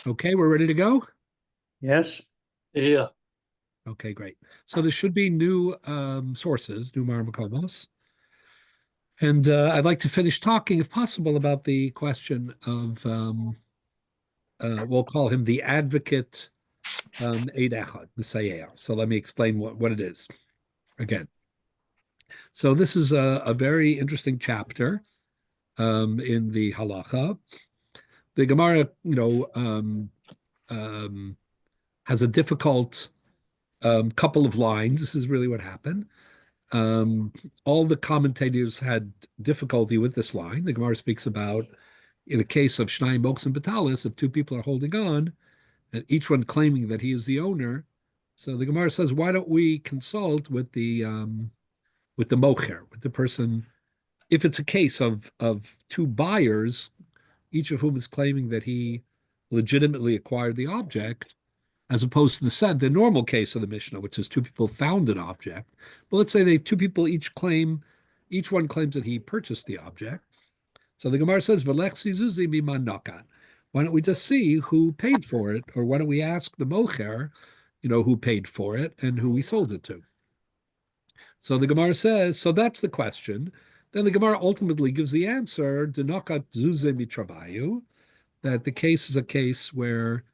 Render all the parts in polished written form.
Okay, we're ready to go? Yes. Yeah. Okay, great. So there should be new sources, new Marmakomos. And I'd like to finish talking, if possible, about the question of, we'll call him the advocate Eid Echad, Messiah. So let me explain what it is again. So this is a very interesting chapter in the Halacha. The Gemara, um, has a difficult couple of lines. This is really what happened. Um, all the commentators had difficulty with this line. The Gemara speaks about, in the case of Shnai Moks and Batalis, if two people are holding on, and each one claiming that he is the owner. So the Gemara says, why don't we consult with the mocher, with the person, if it's a case of two buyers, each of whom is claiming that he legitimately acquired the object, as opposed to the normal case of the Mishnah, which is two people found an object. But let's say two people each one claims that he purchased the object. So the Gemara says, "V'lech sizuzi miman nakan." Why don't we just see who paid for it, or why don't we ask the mocher, who paid for it and who he sold it to? So the Gemara says, so that's the question. Then the Gemara ultimately gives the answer, "Denakat zuze mitravayu," that the case is a case where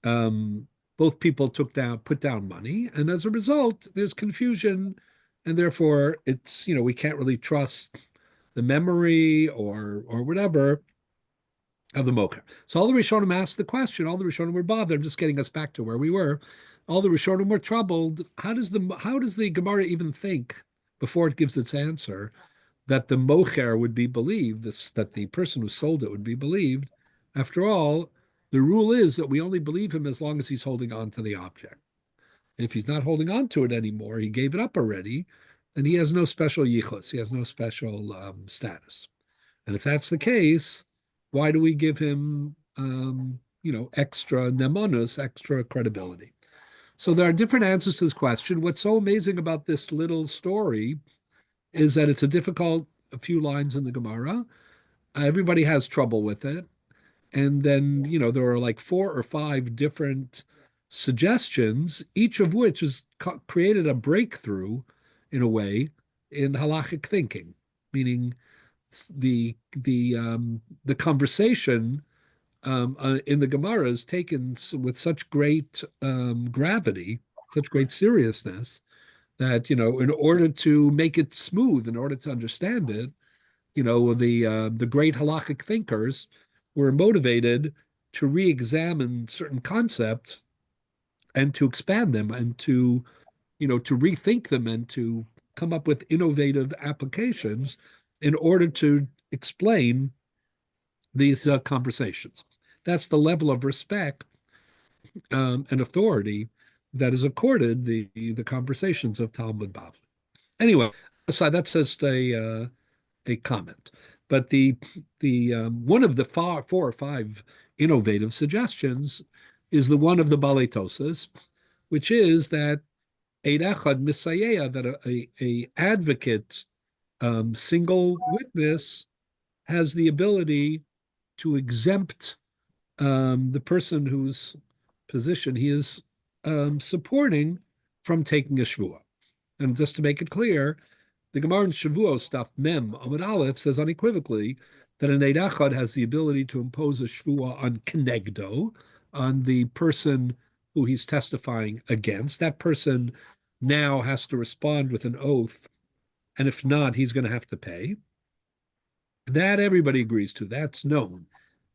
both people put down money, and as a result, there's confusion, and therefore it's we can't really trust the memory or whatever of the mocha. So all the Rishonim asked the question. All the Rishonim were bothered. I'm just getting us back to where we were. All the Rishonim were troubled. How does the Gemara even think before it gives its answer that the mocher would be believed, that the person who sold it would be believed? After all, the rule is that we only believe him as long as he's holding on to the object. If he's not holding on to it anymore, he gave it up already, then he has no special yichus, he has no special status. And if that's the case, why do we give him, extra nemanus, extra credibility? So there are different answers to this question. What's so amazing about this little story is that it's a few lines in the Gemara. Everybody has trouble with it. And then, there are like 4 or 5 different suggestions, each of which has created a breakthrough in a way in halachic thinking, meaning the conversation in the Gemara is taken with such great gravity, such great seriousness, that in order to make it smooth, in order to understand it, the great halachic thinkers were motivated to re-examine certain concepts and to expand them and to rethink them and to come up with innovative applications in order to explain these conversations. That's the level of respect and authority that is accorded the conversations of Talmud Bavli. Anyway, aside, that's just a comment. But the one of the 4 or 5 innovative suggestions is the one of the Balei Tosas, which is that Eid Echad Misayea, that a advocate, single witness, has the ability to exempt the person whose position he is supporting from taking a shvuah. And just to make it clear, the Gemara in Shavuot stuff, Mem Amud Aleph, says unequivocally that an Eid Echad has the ability to impose a shvuah on Kenegdo, on the person who he's testifying against. That person now has to respond with an oath, and if not, he's going to have to pay. That everybody agrees to. That's known.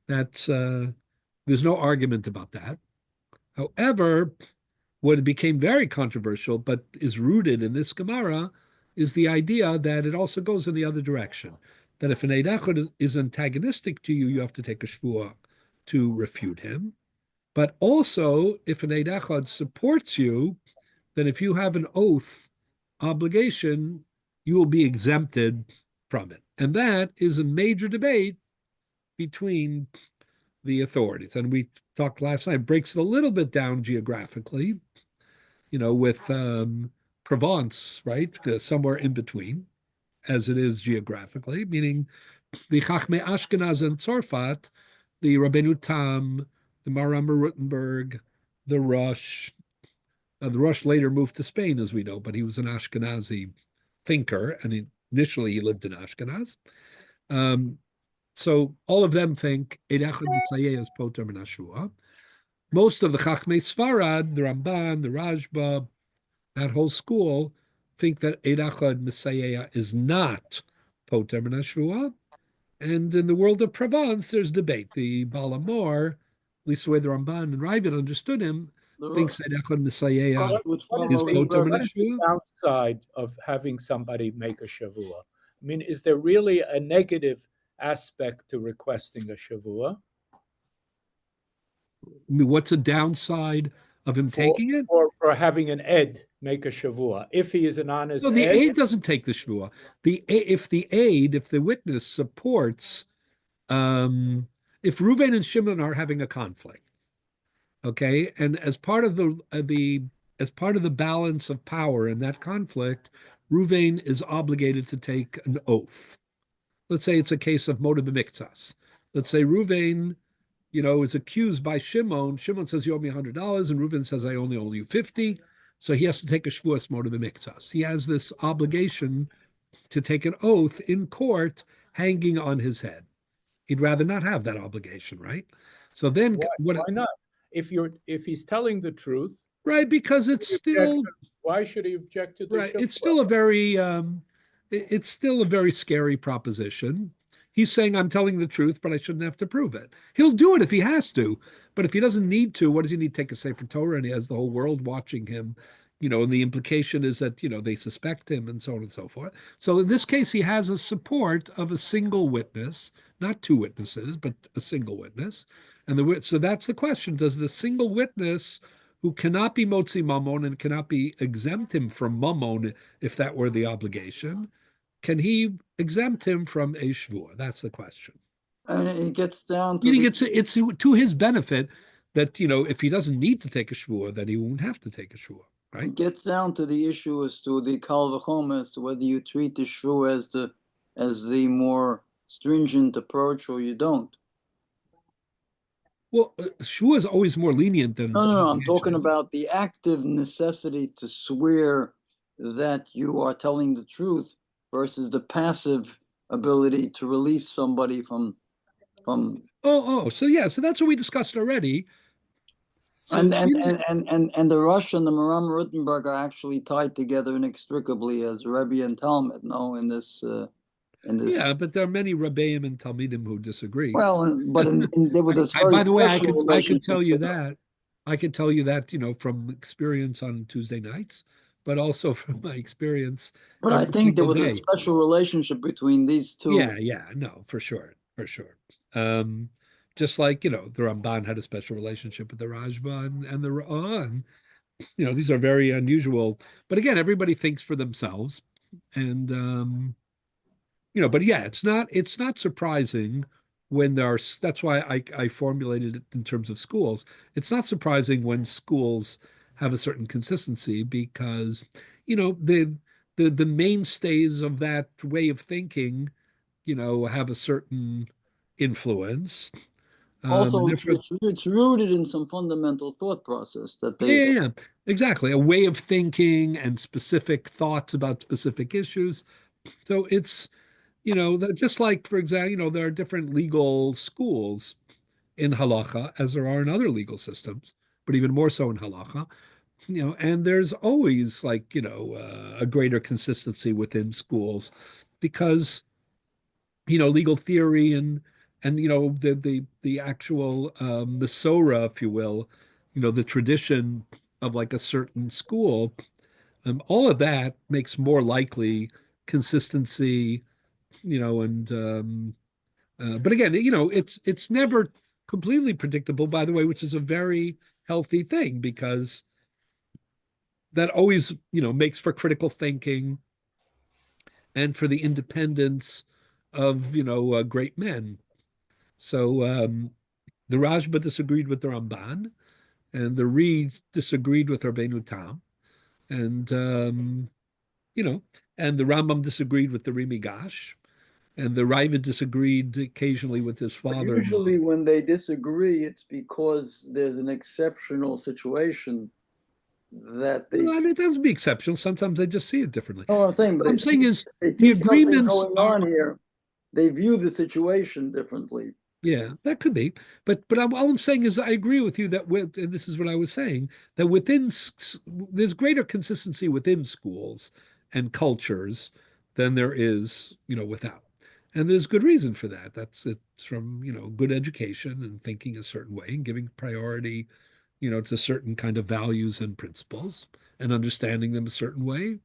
That's there's no argument about that. However, what became very controversial, but is rooted in this Gemara, is the idea that it also goes in the other direction. That if an Eid Echad is antagonistic to you, you have to take a shvuah to refute him. But also, if an Eid Echad supports you, then if you have an oath obligation, you will be exempted from it. And that is a major debate between the authorities. And we talked last night, breaks it a little bit down geographically, with Provence, right? Somewhere in between, as it is geographically, meaning the Chachmei Ashkenaz and Tzorfat, the Rabbeinu Tam, the Maharam Rutenberg, the Rush. The Rush later moved to Spain, as we know, but he was an Ashkenazi thinker, and initially he lived in Ashkenaz. Um, so all of them think Eid Echad Mitzayeh is Poter Min HaShavua. Most of the Chachmei Sfarad, the Ramban, the Rajba, that whole school think that Eid Echad Mitzayeh is not Poter Min HaShavua. And in the world of Provence, there's debate. The Balamor, at least the way the Ramban and Ravid understood him, thinks that Echad Messiah Rush would is formally. Poter Min What is the HaShavua. downside of having somebody make a shavua? I mean, is there really a negative aspect to requesting a shavua? I mean, what's a downside of him For, taking it? for having an ed make a shavua, if he is an honest No, the ed? aide doesn't take the shvua. If the witness supports, um, if Reuven and Shimon are having a conflict, okay, and as part of the balance of power in that conflict, Reuven is obligated to take an oath. Let's say it's a case of moda b'miktsas. Let's say Reuven, is accused by Shimon. Shimon says you owe me $100, and Reuven says I only owe you 50. So he has to take a shvuas moda b'miktsas. He has this obligation to take an oath in court hanging on his head. He'd rather not have that obligation, right? So then Why not? If he's telling the truth, right, because it's still why should he object to the right, shavua? it's still a very scary proposition. He's saying I'm telling the truth, but I shouldn't have to prove it. He'll do it if he has to, but if he doesn't need to, what does he need to take a Sefer Torah and he has the whole world watching him? And the implication is that they suspect him and so on and so forth. So in this case, he has a support of a single witness, not two witnesses, but a single witness. So that's the question: does the single witness who cannot be motzi mammon and cannot be exempt him from mammon if that were the obligation, can he exempt him from a shvua? That's the question. And it gets down to Meaning it's to his benefit that if he doesn't need to take a shvua, then he won't have to take a shvua, right? it gets down to the issue as to the kal v'chomer, as to whether you treat the shvu as the more stringent approach or you don't. Well, shvua is always more lenient than No. I'm talking about the active necessity to swear that you are telling the truth versus the passive ability to release somebody from. So that's what we discussed already. So and the Rush and the Maram Rutenberg are actually tied together inextricably as Rabbi and Talmud. No, in this. Yeah, but there are many Rabbeim and Talmidim who disagree. Well, but there was a very by the way, I could tell you relationship. that. I could tell you that, from experience on Tuesday nights, but also from my experience But I every think there single was a day. special relationship between these two. Yeah, no, for sure. Just like, the Ramban had a special relationship with the Rajba and the Ra'ah, and these are very unusual. But again, everybody thinks for themselves, and but yeah, it's not surprising when there are. That's why I formulated it in terms of schools. It's not surprising when schools have a certain consistency because the mainstays of that way of thinking, have a certain influence. Also, And therefore, it's rooted in some fundamental thought process that yeah, they. yeah, yeah, exactly, a way of thinking and specific thoughts about specific issues. So it's just like, for example, there are different legal schools in halacha as there are in other legal systems, but even more so in halacha. And there's always like a greater consistency within schools because legal theory and the actual Masorah, if you will, the tradition of like a certain school, all of that makes more likely consistency, and but again, it's never completely predictable, by the way, which is a very healthy thing because that always makes for critical thinking and for the independence of great men. So the Rajba disagreed with the Ramban, and the Reeds disagreed with Rabbeinu Tam, and you know, and the Rambam disagreed with the Rimi Gash, and the Rabbi disagreed occasionally with his But father-in-law. usually when they disagree, it's because there's an exceptional situation that they Well, see. and it doesn't be exceptional. Sometimes they just see it differently. No, I'm saying, but What I'm saying is they the see something agreements going are, on here. They view the situation differently. yeah, that could be. But all I'm saying is I agree with you that and this is what I was saying, that there's greater consistency within schools and cultures than there is, without. And there's good reason for that. It's from, good education and thinking a certain way and giving priority, to certain kind of values and principles and understanding them a certain way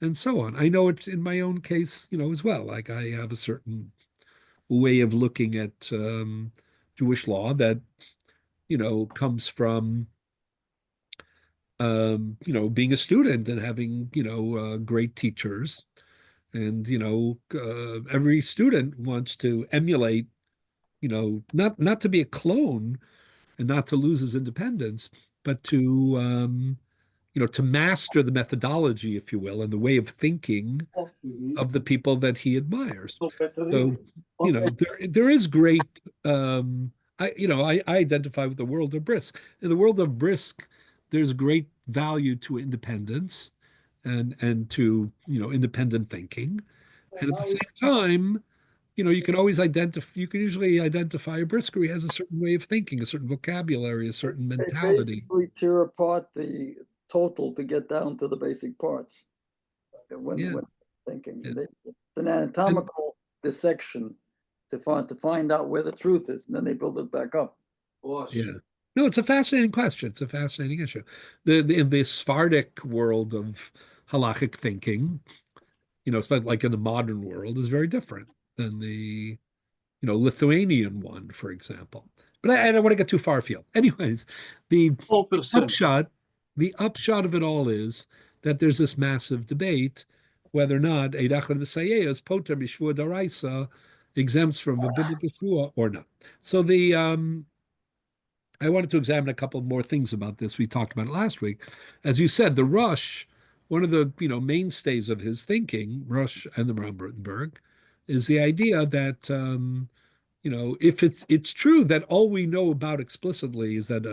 and so on. I know it's in my own case, as well. Like I have a certain way of looking at Jewish law that, comes from, being a student and having, great teachers. And, every student wants to emulate, not to be a clone and not to lose his independence, but to master the methodology, if you will, and the way of thinking of the people that he admires. So, there is great. I identify with the world of Brisk. In the world of Brisk, there's great value to independence and to independent thinking, and at the same time, you can usually identify a Brisker. He has a certain way of thinking, a certain vocabulary, a certain They mentality. basically tear apart the total to get down to the basic parts Yeah, when thinking. yeah. An And anatomical dissection to find out where the truth is, and then they build it back up. yeah. No, it's a fascinating question. It's a fascinating issue. In the Sephardic world of halachic thinking, it's like in the modern world, is very different than the Lithuanian one, for example. But I don't want to get too far afield. Anyways, the 4%. upshot, the upshot of it all is that there's this massive debate whether or not Eidach Messiah is poter b'shvua daraisa, exempts from a biblical shvua or not. So I wanted to examine a couple more things about this. We talked about it last week. As you said, the Rush, one of the mainstays of his thinking, Rush and the Rambertenberg, is the idea that if it's true that all we know about explicitly is that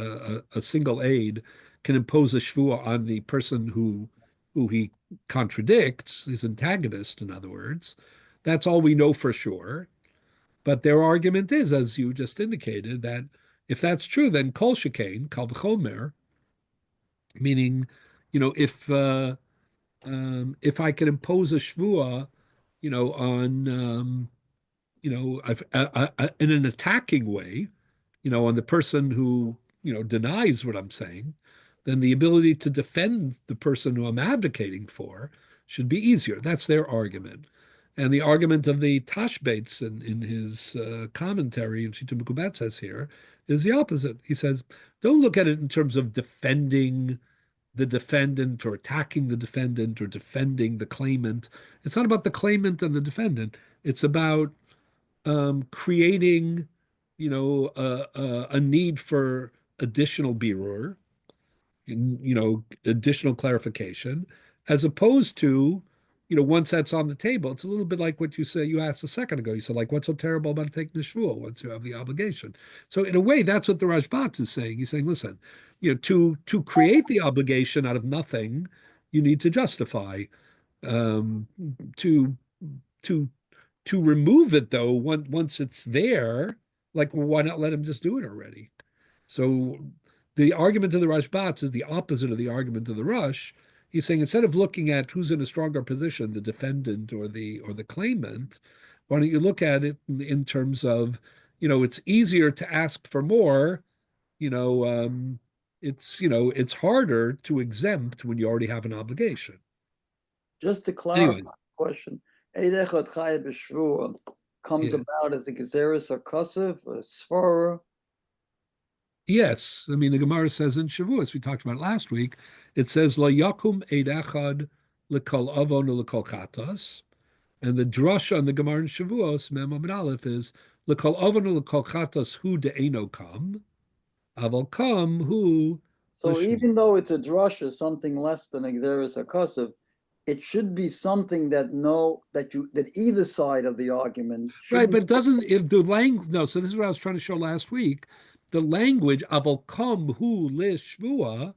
a single aid can impose a shvua on the person who he contradicts, his antagonist, in other words, that's all we know for sure. But their argument is, as you just indicated, that if that's true, then kol shekain, kal v'chomer, meaning, if I can impose a shvua, on in an attacking way, on the person who, denies what I'm saying, then the ability to defend the person who I'm advocating for should be easier. That's their argument. And the argument of the Tashbates in his commentary in Shita Mekubat says here is the opposite. He says, don't look at it in terms of defending the defendant or attacking the defendant or defending the claimant. It's not about the claimant and the defendant. It's about creating, a need for additional birur, additional clarification, as opposed to, once that's on the table, it's a little bit like what you asked a second ago. You said, like, what's so terrible about taking the shvua once you have the obligation? So in a way, that's what the Rashbat is saying. He's saying, listen, to create the obligation out of nothing, you need to justify. Um, to to to remove it though, once it's there, like, well, why not let him just do it already? So the argument of the Rashbats is the opposite of the argument of the Rush. He's saying instead of looking at who's in a stronger position, the defendant or the claimant, why don't you look at it in terms of, it's easier to ask for more, you know, it's harder to exempt when you already have an obligation. Just to clarify Anyway, the question, Eid Echad Chai B'Shvua comes yeah. about as a Gezeres HaKosev, a Svara. Yes, I mean the Gemara says in Shavuos, we talked about it last week. It says La Yakum Eid Echad Lekol Avon Lekol Chatas, and the drush on the Gemara in Shavuos Mem Amid Aleph is Lekol Avon Lekol Chatas Hu De'eno Kam Aval Kam Hu So L'Shvu. even though it's a drasha, something less than a Gezeres HaKosev, it should be something that either side of the argument Right, shouldn't. but it doesn't if the language no, so this is what I was trying to show last week. The language aval kom hu lishvua,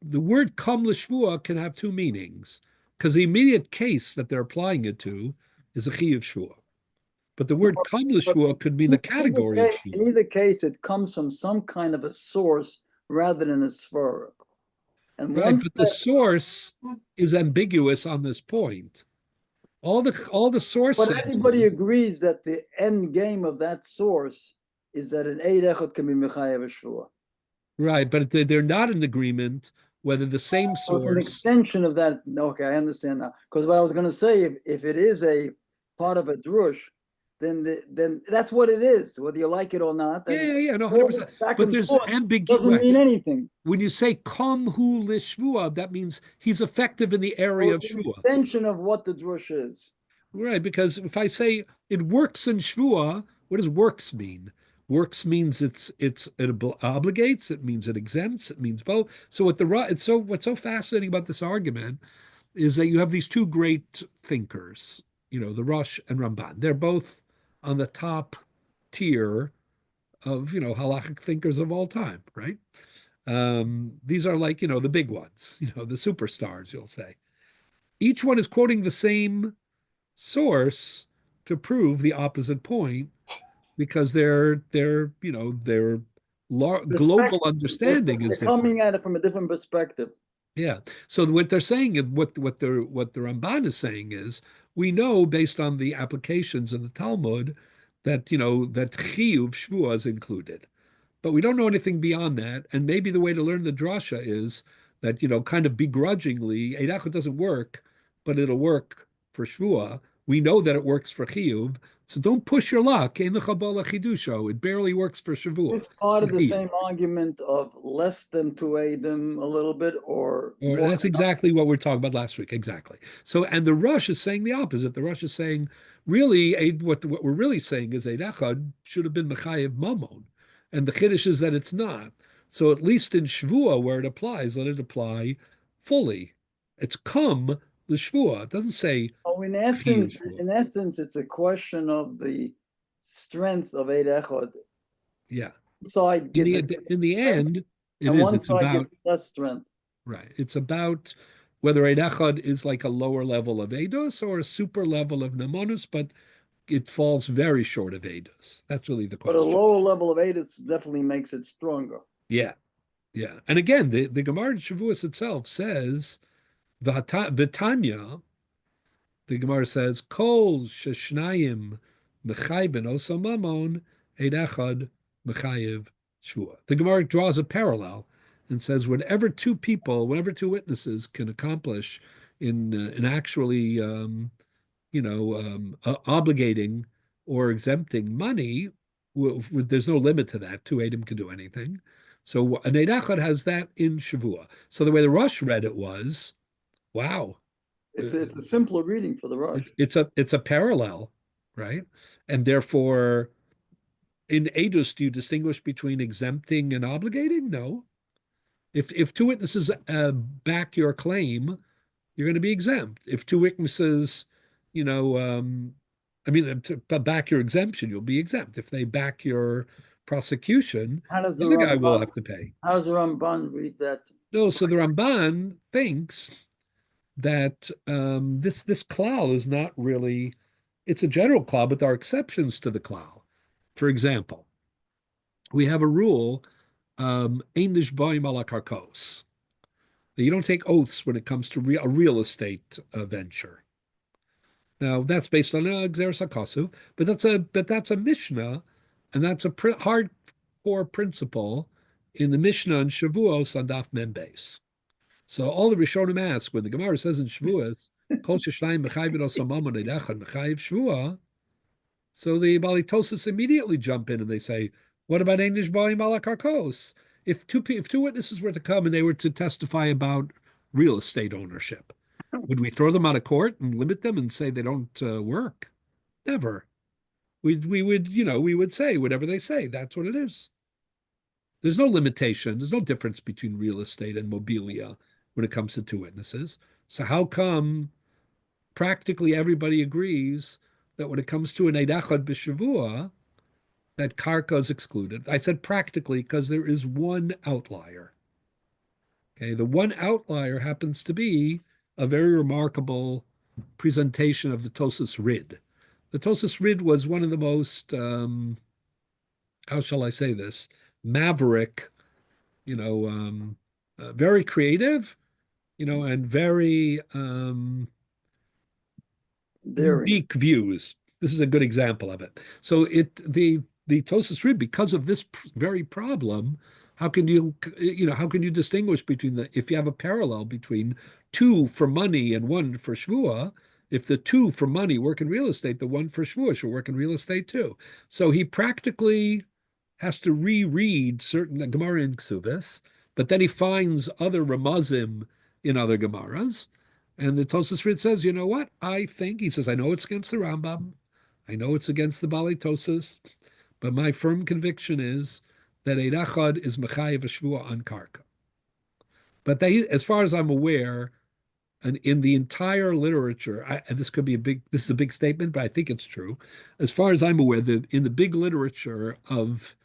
the word kom lishvua can have two meanings. Because the immediate case that they're applying it to is a chiyuv shvua. But the word kom But lishvua could mean the category of in shvua. either case, it comes from some kind of a source rather than a svara. And Right, once but the that, source is ambiguous on this point. All the source but says everybody agrees that the end game of that source is that an eid echad can be mechayev a shvua. right, but they're not in agreement whether the same So it's an source. extension of that. Okay, I understand now. Because what I was going to say, if it is a part of a drush, then that's what it is, whether you like it or not. Yeah, And yeah, yeah, no, all 100%. this back But and there's forth ambiguity. doesn't Right. mean anything. When you say kom hu lishvua, that means he's effective in the So area of it's an shvua. extension of what the drush is. Right, because if I say it works in shvua, what does works mean? Works means it obligates, it means it exempts, it means both. So what's so fascinating about this argument is that you have these two great thinkers, the Rosh and Ramban. They're both on the top tier of halachic thinkers of all time, right? These are like the big ones, the superstars, you'll say. Each one is quoting the same source to prove the opposite point because their global understanding is They're different. coming at it from a different perspective. Yeah. So what they're saying, what the Ramban is saying is, we know based on the applications in the Talmud that that chiyuv shvua is included, but we don't know anything beyond that. And maybe the way to learn the drasha is that kind of begrudgingly, eidachot doesn't work, but it'll work for shvua. We know that it works for chiyuv, so don't push your luck. Ein lecha bala chidusho. It barely works for shavua. It's part For of the chiyuv. same argument of less than two Adam a little bit or Or more. that's exactly what we're talking about last week. Exactly. So, and the Rush is saying the opposite. The Rush is saying, really, what we're really saying is Eid Echad should have been Mechayev Mamon. And the Kiddush is that it's not. So, at least in Shvua, where it applies, let it apply fully. It's come the Shvua. It doesn't say Oh, Chiyuv Shvua. in essence, it's a question of the strength of Eid Echad. Yeah. One side gives it In the strength, end, it and is. one It's side about gives less strength. right. It's about whether Eid Echad is like a lower level of Eidos or a super level of Nemonus, but it falls very short of Eidos. That's really the But a question. lower level of Eidos definitely makes it stronger. Yeah, yeah. And again, the Gemara in Shavuos itself says, Vitanya, the Gemara says, Kol sheshnayim mechayben oso mamon, Eid Echad mechayev shvua. The Gemara draws a parallel and says, whatever two witnesses can accomplish in actually, obligating or exempting money, there's no limit to that. Two Adam can do anything. So an Eid Echad has that in Shavua. So the way the Rosh read it was, wow, It's a simpler reading for the Rosh. it's a parallel, right? And therefore, in Eidos, do you distinguish between exempting and obligating? No. If two witnesses back your claim, you're going to be exempt. If two witnesses, to back your exemption, you'll be exempt. If they back your prosecution, How does the the other guy will Ramban, have to pay. how does the Ramban read that? No, so the Ramban thinks that this klal is not really, it's a general klal, but there are exceptions to the klal. For example, we have a rule, ein nishbaim ala karkos. You don't take oaths when it comes to a real estate venture. Now that's based on Xeris Akasu, but that's a Mishnah, and that's a hardcore principle in the Mishnah in Shavuos on Daf Membeis. So all the Rishonim ask when the Gemara says in Shavuos, Kol Sheshnayim Mechayvin Osamamon Eidachad Mechayiv Shvua. So the Balitosis immediately jump in and they say, what about English Ba'im Alakarkos? If two witnesses were to come and they were to testify about real estate ownership, would we throw them out of court and limit them and say they don't work? Never. We would say whatever they say. That's what it is. There's no limitation. There's no difference between real estate and mobilia when it comes to two witnesses. So how come practically everybody agrees that when it comes to an Eid Echad b'Shavua, that karka is excluded? I said practically because there is one outlier. Okay, the one outlier happens to be a very remarkable presentation of the Tosus Rid. The Tosus Rid was one of the most, how shall I say this, maverick, very creative, and very Daring. unique views. This is a good example of it. So the Tosus Rid, because of this very problem, how can you distinguish between if you have a parallel between two for money and one for shvua? If the two for money work in real estate, the one for shvua should work in real estate too. So he practically has to reread certain Gemara in Ksubis, but then he finds other Ramazim in other Gemaras. And the Tosas Rid says, you know what? He says, I know it's against the Rambam. I know it's against the Bali Tosas, but my firm conviction is that Eid Echad is Mechayev Shvua on Karka. But they, as far as I'm aware, and in the entire literature, and this is a big statement, but I think it's true. As far as I'm aware, in the big literature of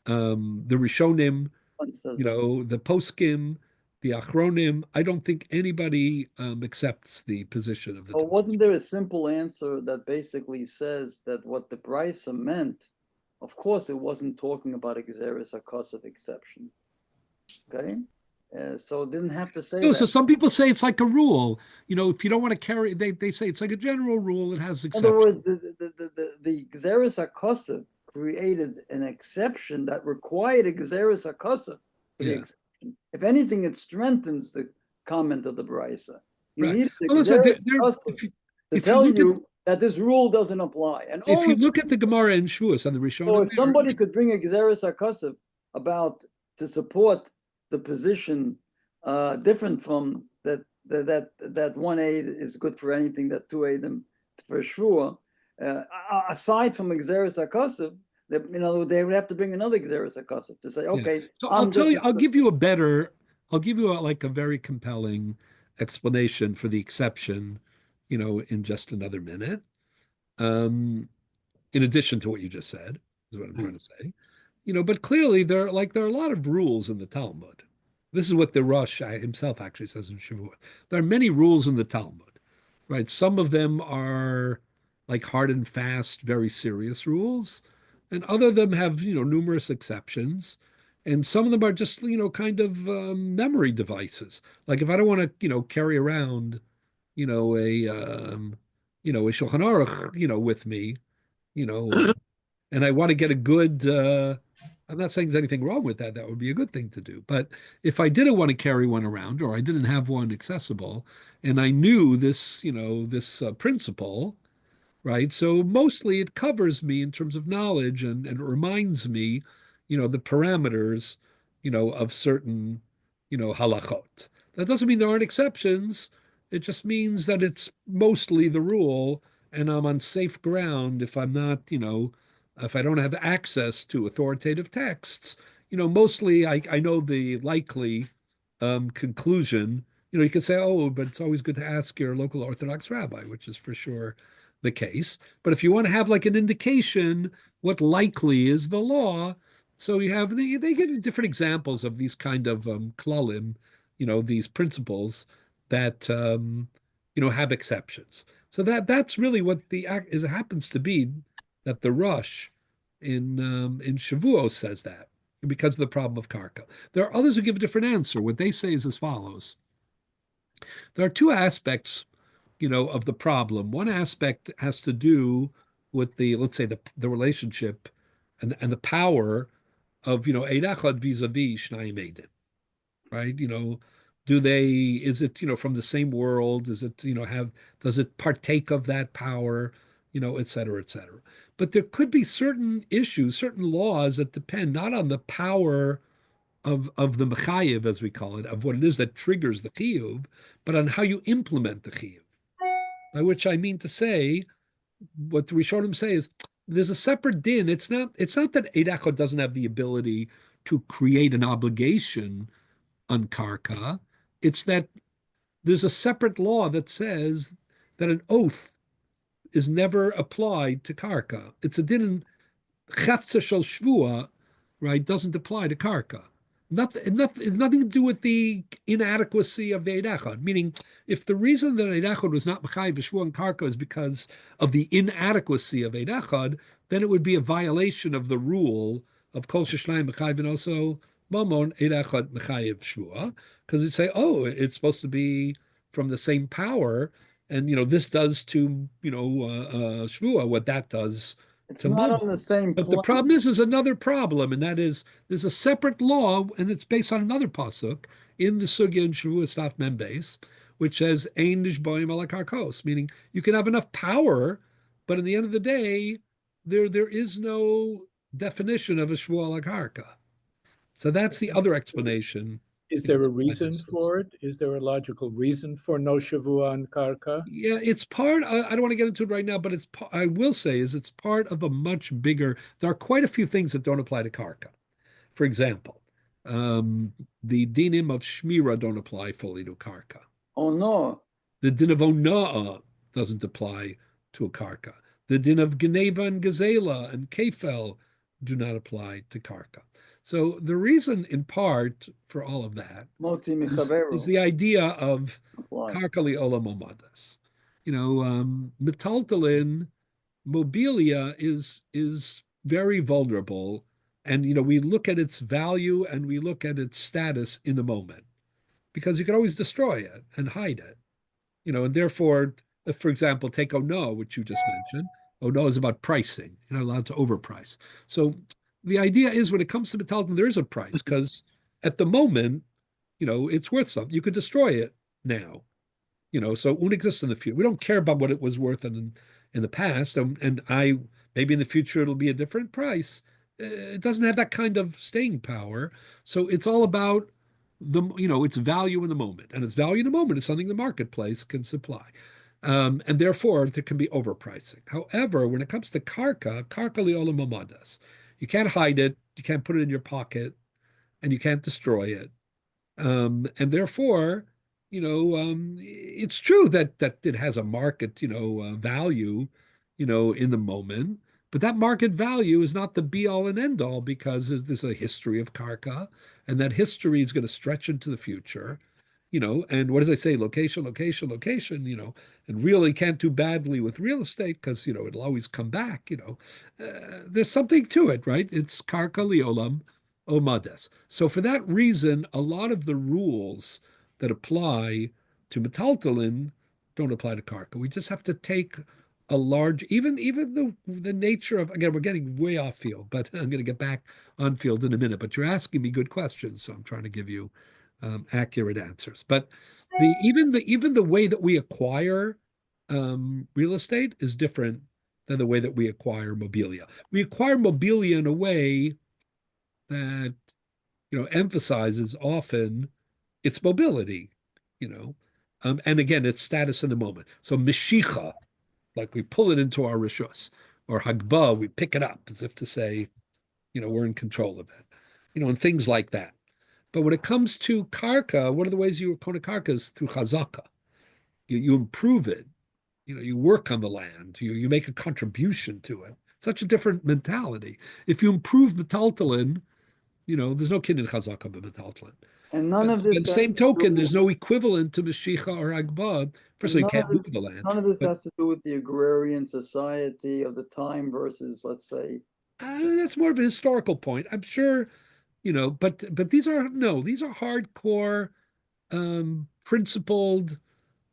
the Rishonim, the Poskim, the Achronim, I don't think anybody accepts the position of the. Oh, wasn't there a simple answer that basically says that what the Brisa meant? Of course, it wasn't talking about a Gezeres HaKosav exception. Okay, so it didn't have to say that. So some people say it's like a rule. If you don't want to carry, they say it's like a general rule. It has exceptions. In other words, the Gezeres HaKosav created an exception that required a Gezeres HaKosav for the exception. If anything, it strengthens the comment of the Brisa. You need a Gezeres HaKosav to tell you that this rule doesn't apply. And if you look at the Gemara in Shavuos and the Rishonim, so if somebody could bring a Gezeres HaKosav about to support the position different from that one aid is good for anything, that two aid for Shvua, aside from a Gezeres HaKosav, they would have to bring another Gezeres HaKosav to say, okay. Yeah. So I'll give you a very compelling explanation for the exception, in just another minute. In addition to what you just said, is what I'm trying to say. But clearly there are a lot of rules in the Talmud. This is what the Rosh himself actually says in Shavuot. There are many rules in the Talmud, right? Some of them are like hard and fast, very serious rules, and other of them have numerous exceptions, and some of them are just kind of memory devices. Like if I don't want to carry around a Shulchan Aruch with me, and I want to get a good. I'm not saying there's anything wrong with that. That would be a good thing to do. But if I didn't want to carry one around, or I didn't have one accessible, and I knew this, this principle, right? So mostly it covers me in terms of knowledge, and it reminds me, the parameters, of certain, halachot. That doesn't mean there aren't exceptions. It just means that it's mostly the rule, and I'm on safe ground if I'm not, if I don't have access to authoritative texts. Mostly I know the likely conclusion. You can say, oh, but it's always good to ask your local Orthodox rabbi, which is for sure the case. But if you want to have like an indication what likely is the law, so they give different examples of these kind of klalim, these principles that have exceptions. So that's really what happens to be that the Rosh in Shavuos says that because of the problem of karka. There are others who give a different answer. What they say is as follows. There are two aspects, of the problem. One aspect has to do with let's say the relationship and the power of, Eid Echad vis-a-vis Shnayim Eidim, right? Is it, from the same world? Is it, does it partake of that power, et cetera, et cetera. But there could be certain issues, certain laws that depend not on the power of the mechayev, as we call it, of what it is that triggers the chiyuv, but on how you implement the chiyuv. By which I mean to say, what the Rishonim say is there's a separate din. It's not that Eid Echad doesn't have the ability to create an obligation on karka. It's that there's a separate law that says that an oath is never applied to karka. It's a din chefza shel shvua, right? Doesn't apply to karka. It's nothing to do with the inadequacy of the Eid Echad. Meaning, if the reason that Eid Echad was not Machayev Shvuah and Karka is because of the inadequacy of Eid Echad, then it would be a violation of the rule of Kol Sheshnayim Machayev and also Mamon Eid Echad Machayev Shvuah, because it'd say, oh, it's supposed to be from the same power, and this does to Shvuah what that does It's to not Mamon. on the same But the plane. problem is another problem, and that is there's a separate law, and it's based on another pasuk in the Sugya and Shavuot Staf Membeis, which says Ein nishboim ala karkos, meaning you can have enough power, but in the end of the day, there is no definition of a shvuah ala karka. So that's the other explanation. Is there a reason for it? Is there a logical reason for no shavua on karka? Yeah, it's part. I don't want to get into it right now, but I will say it's part of a much bigger. There are quite a few things that don't apply to karka. For example, the dinim of shmira don't apply fully to karka. Oh no. The din of ona'ah doesn't apply to a karka. The din of geneva and gazela and kefel do not apply to karka. So the reason, in part, for all of that Moti is michaveru. the idea of Why? karka li olam amadas. Metaltalin mobilia is very vulnerable, and we look at its value and we look at its status in the moment, because you can always destroy it and hide it. And therefore, if, for example, take Ono, which you just mentioned. Ono is about pricing. You're not allowed to overprice. So the idea is, when it comes to metaltalin, there is a price, because at the moment, it's worth something. You could destroy it now. So it won't exist in the future. We don't care about what it was worth in the past, and maybe in the future it'll be a different price. It doesn't have that kind of staying power. So it's all about its value in the moment, and its value in the moment is something the marketplace can supply, and therefore there can be overpricing. However, when it comes to karka liolam amadas, you can't hide it, you can't put it in your pocket, and you can't destroy it, and therefore, it's true that it has a market, value, in the moment, but that market value is not the be all and end all, because there's a history of karka, and that history is going to stretch into the future, and what does I say? Location, location, location, and really can't do badly with real estate, because, it'll always come back, there's something to it, right? It's karka liolam omades. So for that reason, a lot of the rules that apply to metaltalin don't apply to karka. We just have to take a large, even the nature of, again, we're getting way off field, but I'm going to get back on field in a minute. But you're asking me good questions, so I'm trying to give you accurate answers. But even the way that we acquire real estate is different than the way that we acquire mobilia. We acquire mobilia in a way that emphasizes often its mobility, and again, its status in the moment. So mishicha, like we pull it into our rishus, or hagba, we pick it up as if to say, we're in control of it, and things like that. But when it comes to karka, one of the ways you acquire karka is through chazaka. You improve it, you work on the land, you make a contribution to it. Such a different mentality. If you improve metaltalin, there's no kin in chazaka but metaltalin. And none of By this the has same to token, do, there's no equivalent to Mashiach or Agbad. First of all, you can't move the land. none of this But has to do with the agrarian society of the time versus, let's say, that's more of a historical point. I'm sure, but these are hardcore, principled,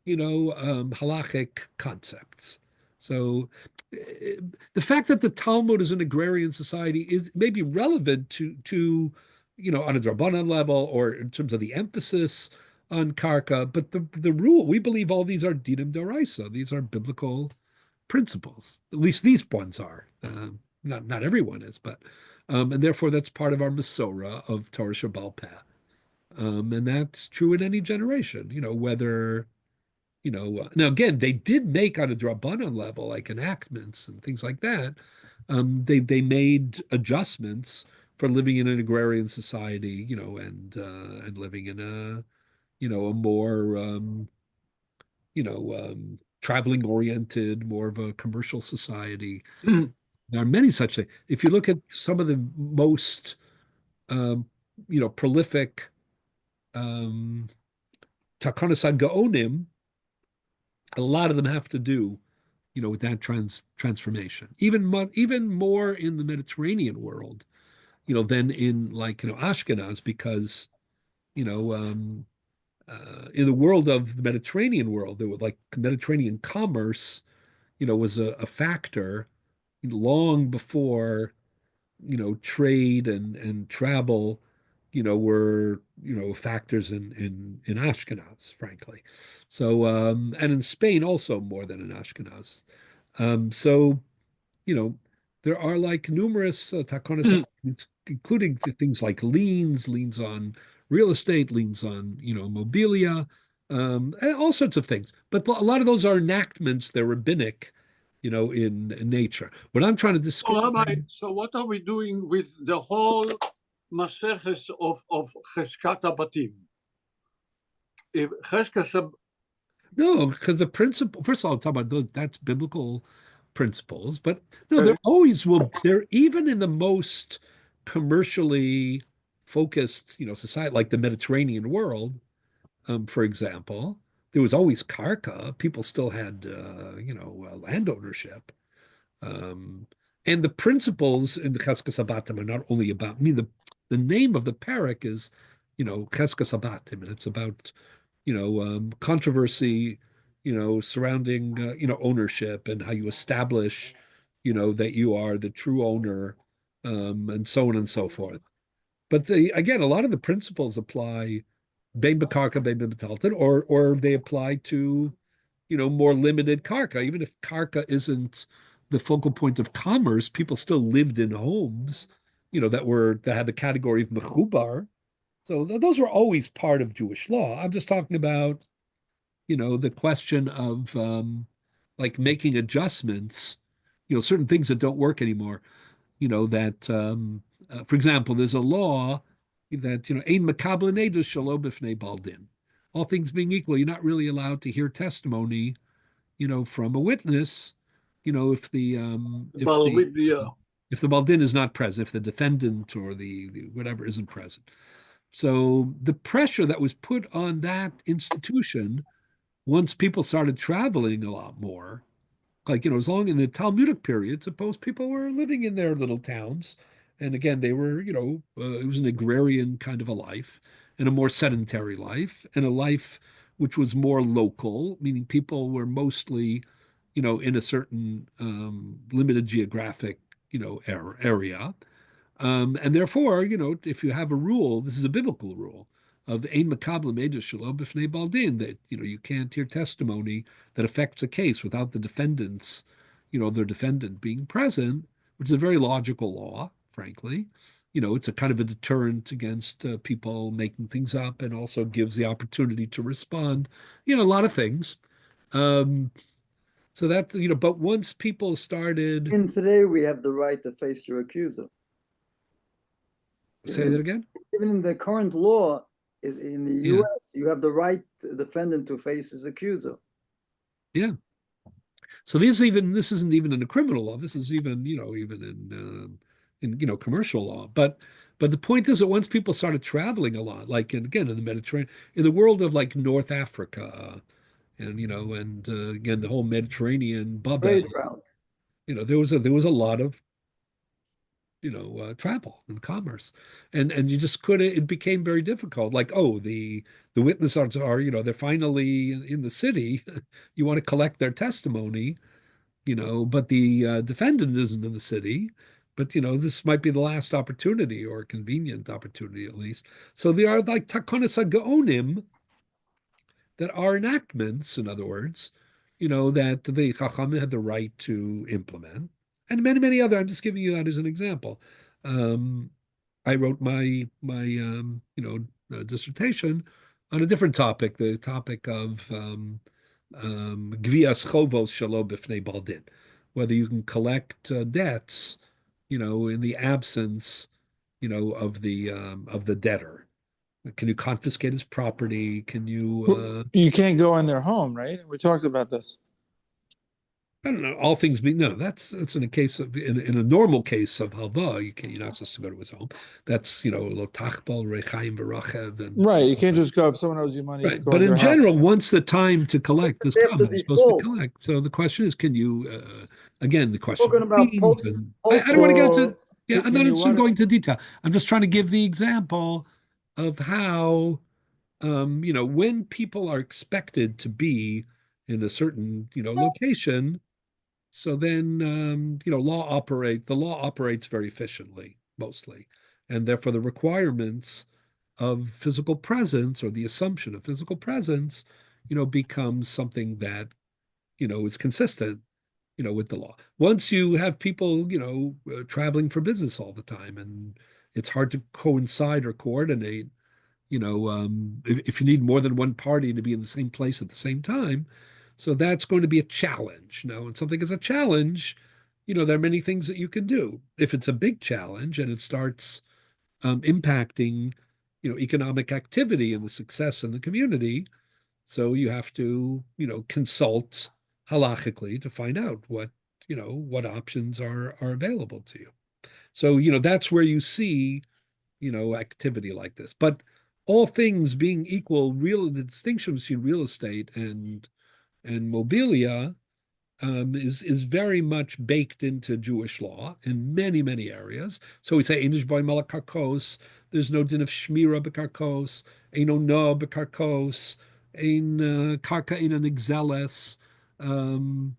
halachic concepts. So the fact that the Talmud is an agrarian society is maybe relevant to on a Drabanan level, or in terms of the emphasis on karka, but the rule, we believe all these are dinim d'oraisa. These are biblical principles. At least these ones are. Not everyone is, but and therefore that's part of our Masorah of Torah Shabbal Peh. And that's true in any generation, whether now again, they did make on a Drabanan level, like enactments and things like that. They made adjustments for living in an agrarian society, and living in a more traveling oriented, more of a commercial society. There are many such things. If you look at some of the most, um, prolific um, Takonos Gaonim, a lot of them have to do, with that transformation. Even more in the Mediterranean world, than in like Ashkenaz, because you know in the world of the Mediterranean world, there was like Mediterranean commerce, was a factor long before trade and travel, were factors in Ashkenaz, frankly. So and in Spain also more than in Ashkenaz. So you know there are like numerous takonos, including things like liens on real estate, liens on mobilia, and all sorts of things. But a lot of those are enactments. They're rabbinic, in nature. What I'm trying to So, describe. Rabbi, so what are we doing with the whole Maseches of Cheskat Batim? If Cheskas, No, because the principle, first of all, I'm talking about those, that's biblical principles, but no, there okay, always will, there, even in the most commercially focused, society, like the Mediterranean world, for example, there was always karka. People still had, land ownership. Um, and the principles in the Cheskas Abatim are not only about, I mean, the name of the parak is, Cheskas Abatim, and it's about controversy, surrounding, ownership and how you establish, that you are the true owner, and so on and so forth. But again, a lot of the principles apply bein b'karka, bein b'metalton, or they apply to, more limited karka. Even if karka isn't the focal point of commerce, people still lived in homes, that had the category of mechubar. So those were always part of Jewish law. I'm just talking about, the question of like making adjustments, certain things that don't work anymore. That, for example, there's a law that, ein makabel edus shelo b'fnei baldin. All things being equal, you're not really allowed to hear testimony, from a witness, if the but with the if the baldin is not present, if the defendant or the whatever isn't present. So the pressure that was put on that institution once people started traveling a lot more, like, as long in the Talmudic period, suppose people were living in their little towns. And again, they were, it was an agrarian kind of a life and a more sedentary life and a life which was more local, meaning people were mostly, in a certain limited geographic, area. And therefore, if you have a rule, this is a biblical rule of ein makabel edus shelo b'fnei baldin, that you can't hear testimony that affects a case without the defendants, their defendant being present, which is a very logical law, frankly. It's a kind of a deterrent against people making things up, and also gives the opportunity to respond. A lot of things. Um, so that but once people started, And today we have the right to face your accuser. say that again. Even in the current law in the Yeah. US, you have the right defendant to face his accuser. Yeah. So this isn't even in the criminal law. This is even even in commercial law. But the point is that once people started traveling a lot, like again in the Mediterranean, in the world of like North Africa, and again the whole Mediterranean Trade Babel, route. there was a lot of travel and commerce, and you just couldn't. It became very difficult. Like, oh, the witnesses are they're finally in the city. You want to collect their testimony, but the defendant isn't in the city. But this might be the last opportunity, or a convenient opportunity at least. So there are like takonos gaonim that are enactments, in other words, that the Chachamim had the right to implement, and many, many other. I'm just giving you that as an example. Um, I wrote my dissertation on a different topic, the topic of gvias chovos shelo b'fnei baldin, whether you can collect debts, in the absence, of the debtor. Can you confiscate his property? Can you, You can't go in their home, right? We talked about this. I don't know, all things being, no, that's in a case of, in a normal case of halva, you're not supposed to go to his home. That's, lo tachbal, rechaim, v'rachev, and Right. You can't just go if someone owes you money, right. go But in in their house. general, once the time to collect has They have come, to you're supposed to default. collect. So the question is, can you, again, the question Talking of about fees, post, and post. I don't want to get Well, into, yeah, I'm can not you interested in want going into detail. I'm just trying to give the example of how, when people are expected to be in a certain, location, so then, the law operates very efficiently, mostly. And therefore the requirements of physical presence or the assumption of physical presence, becomes something that, is consistent, with the law. Once you have people, traveling for business all the time, and it's hard to coincide or coordinate, if you need more than one party to be in the same place at the same time. So that's going to be a challenge. Now, when something is a challenge, there are many things that you can do. If it's a big challenge and it starts impacting, economic activity and the success in the community, so you have to, consult halachically to find out what options are available to you. So, that's where you see, activity like this. But all things being equal, the distinction between real estate and mobilia is very much baked into Jewish law in many, many areas. So we say, Einish boy malak karkos, there's no din of shmira bekarkos, eino no bekarkos, ein karka ein exeles, um,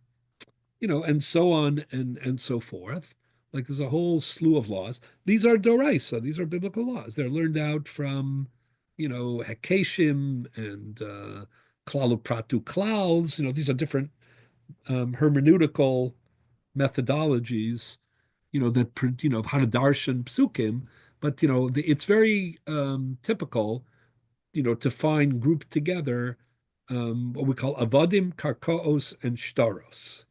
and so on and so forth. Like there's a whole slew of laws. These are doraisa, these are biblical laws. They're learned out from, Hekeshim and Klalu Pratu Klals. These are different hermeneutical methodologies, that of how to darshan psukim. But it's very typical, to find grouped together what we call avodim, karkaos, and shtaros.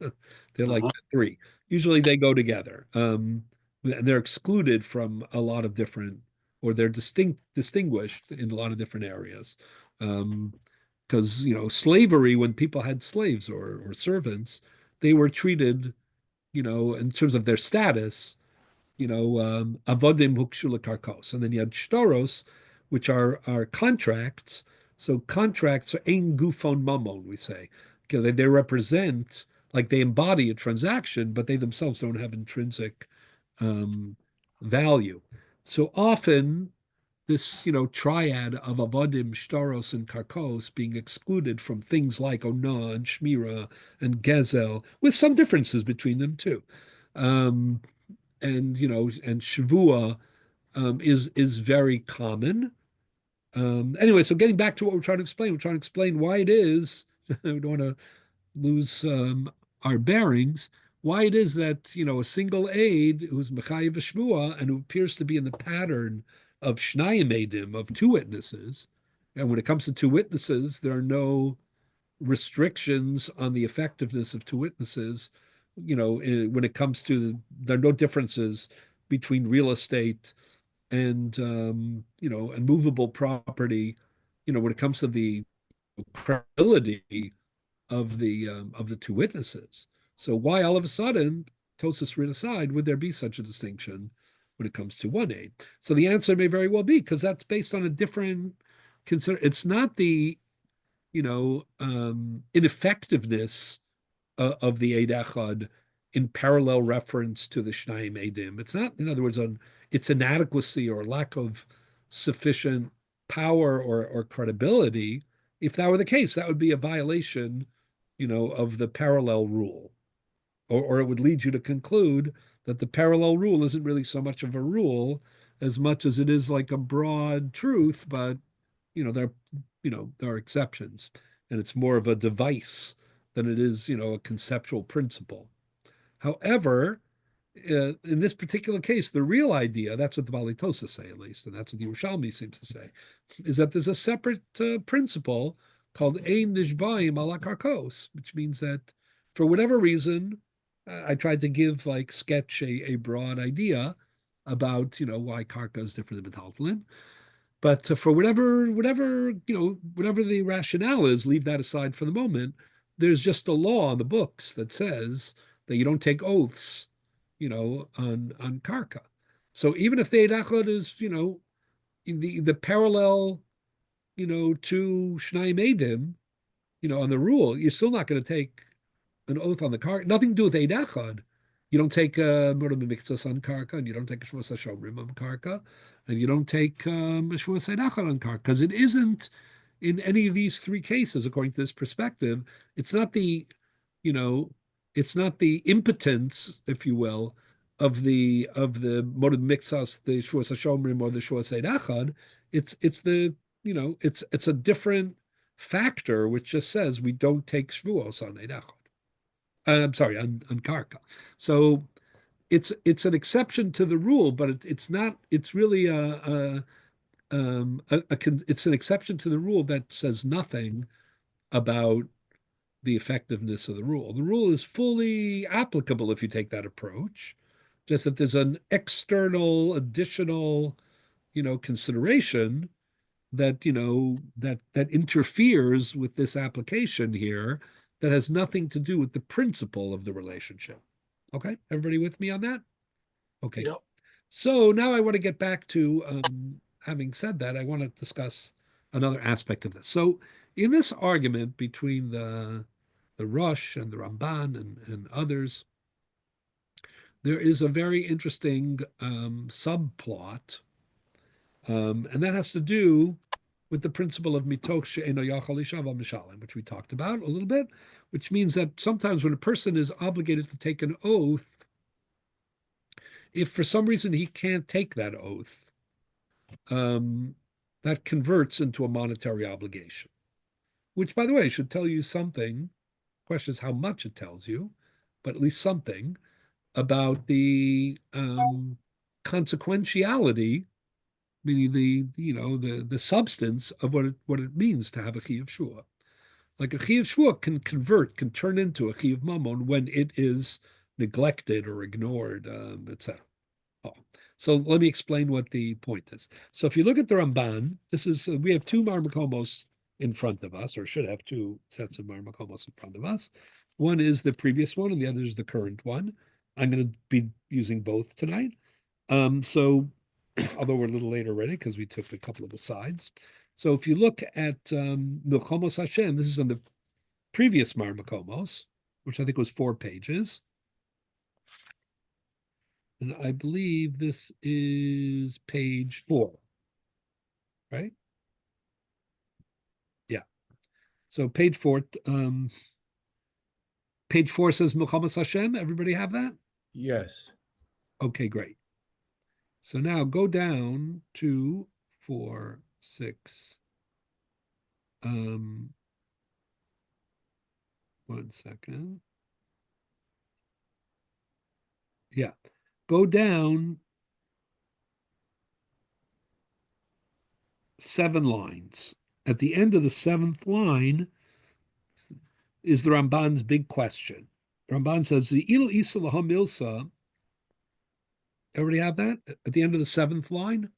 They're like three. Usually they go together, and they're excluded from a lot of different, or they're distinguished in a lot of different areas. Because slavery, when people had slaves or servants, they were treated, in terms of their status, avodim hukshu karkos, and then you had shtaros, which are contracts. So contracts are ein gufon mamon, we say. They represent, like they embody a transaction, but they themselves don't have intrinsic value. So often this, triad of avodim, shtaros, and karkos being excluded from things like ona and shmira and gezel, with some differences between them too. And and shavua is very common. Anyway, so getting back to what we're trying to explain why it is we don't want to lose our bearings. Why it is that a single aid who's mechayiv shvua and who appears to be in the pattern of shnayim edim, of two witnesses, and when it comes to two witnesses, there are no restrictions on the effectiveness of two witnesses. When it comes to there are no differences between real estate and and movable property. When it comes to the credibility of the two witnesses. So why all of a sudden, Tosas read aside, would there be such a distinction when it comes to one aid? So the answer may very well be because that's based on a different consider. It's not the ineffectiveness of the Eid Echad in parallel reference to the Shnayim Eidim. It's not, in other words, on its inadequacy or lack of sufficient power or credibility. If that were the case, that would be a violation, of the parallel rule, or it would lead you to conclude that the parallel rule isn't really so much of a rule as much as it is like a broad truth, but there are exceptions, and it's more of a device than it is, a conceptual principle. However, in this particular case, the real idea, that's what the Balitosa say at least, and that's what the Yerushalmi seems to say, is that there's a separate principle called Ein Nishbaim ala Karkos, which means that for whatever reason, I tried to give sketch a broad idea about, why Karka is different than Metaltalin. But for whatever the rationale is, leave that aside for the moment. There's just a law in the books that says that you don't take oaths, on karka. So even if the Eid Echad is, the parallel, to Shnai Eidim, on the rule, you're still not going to take an oath on the karka. Nothing to do with Eid Echad. You don't take Murad Mikzas on karka, and you don't take Shvus HaShomrim on karka, and you don't take Shvus Eid Echad on karka, because it isn't in any of these three cases, according to this perspective. It's not you know, it's not the impotence, if you will, of the Murad Mikzas, the Shvus HaShomrim, or the Shvus Eid Echad. It's a different factor which just says we don't take Shvuos on Eid Echad. I'm sorry, on karka. So it's an exception to the rule, but it's not. It's really it's an exception to the rule that says nothing about the effectiveness of the rule. The rule is fully applicable if you take that approach, just that there's an external, additional, consideration that that interferes with this application here, that has nothing to do with the principle of the relationship. Okay, everybody with me on that? Okay. Yep. So now I want to get back to, having said that, I want to discuss another aspect of this. So in this argument between the Rosh and the Ramban and others, there is a very interesting subplot, and that has to do with the principle of mitoch she'eno yachal yishava mishalim, which we talked about a little bit, which means that sometimes when a person is obligated to take an oath, if for some reason he can't take that oath, that converts into a monetary obligation, which, by the way, should tell you something. The question is how much it tells you, but at least something about the consequentiality, meaning the substance of what it means to have a chiyuv shvua. Like a chiyuv shvua can turn into a chiyuv mamon when it is neglected or ignored, etc. Oh. So let me explain what the point is. So if you look at the Ramban, we have two Marmakomos in front of us, or should have two sets of Marmakomos in front of us. One is the previous one, and the other is the current one. I'm going to be using both tonight. So although we're a little late already because we took a couple of asides. So if you look at Milchomos Hashem, this is on the previous Marmakomos, which I think was 4 pages. And I believe this is page 4, right? Yeah. So page 4 says Milchomos Hashem. Everybody have that? Yes. Okay, great. So now go down to 4, 6. 1 second. Yeah. Go down 7 lines. At the end of the 7th line is the Ramban's big question. Ramban says, the ilu isa lahamilsa. Everybody have that? At the end of the 7th line?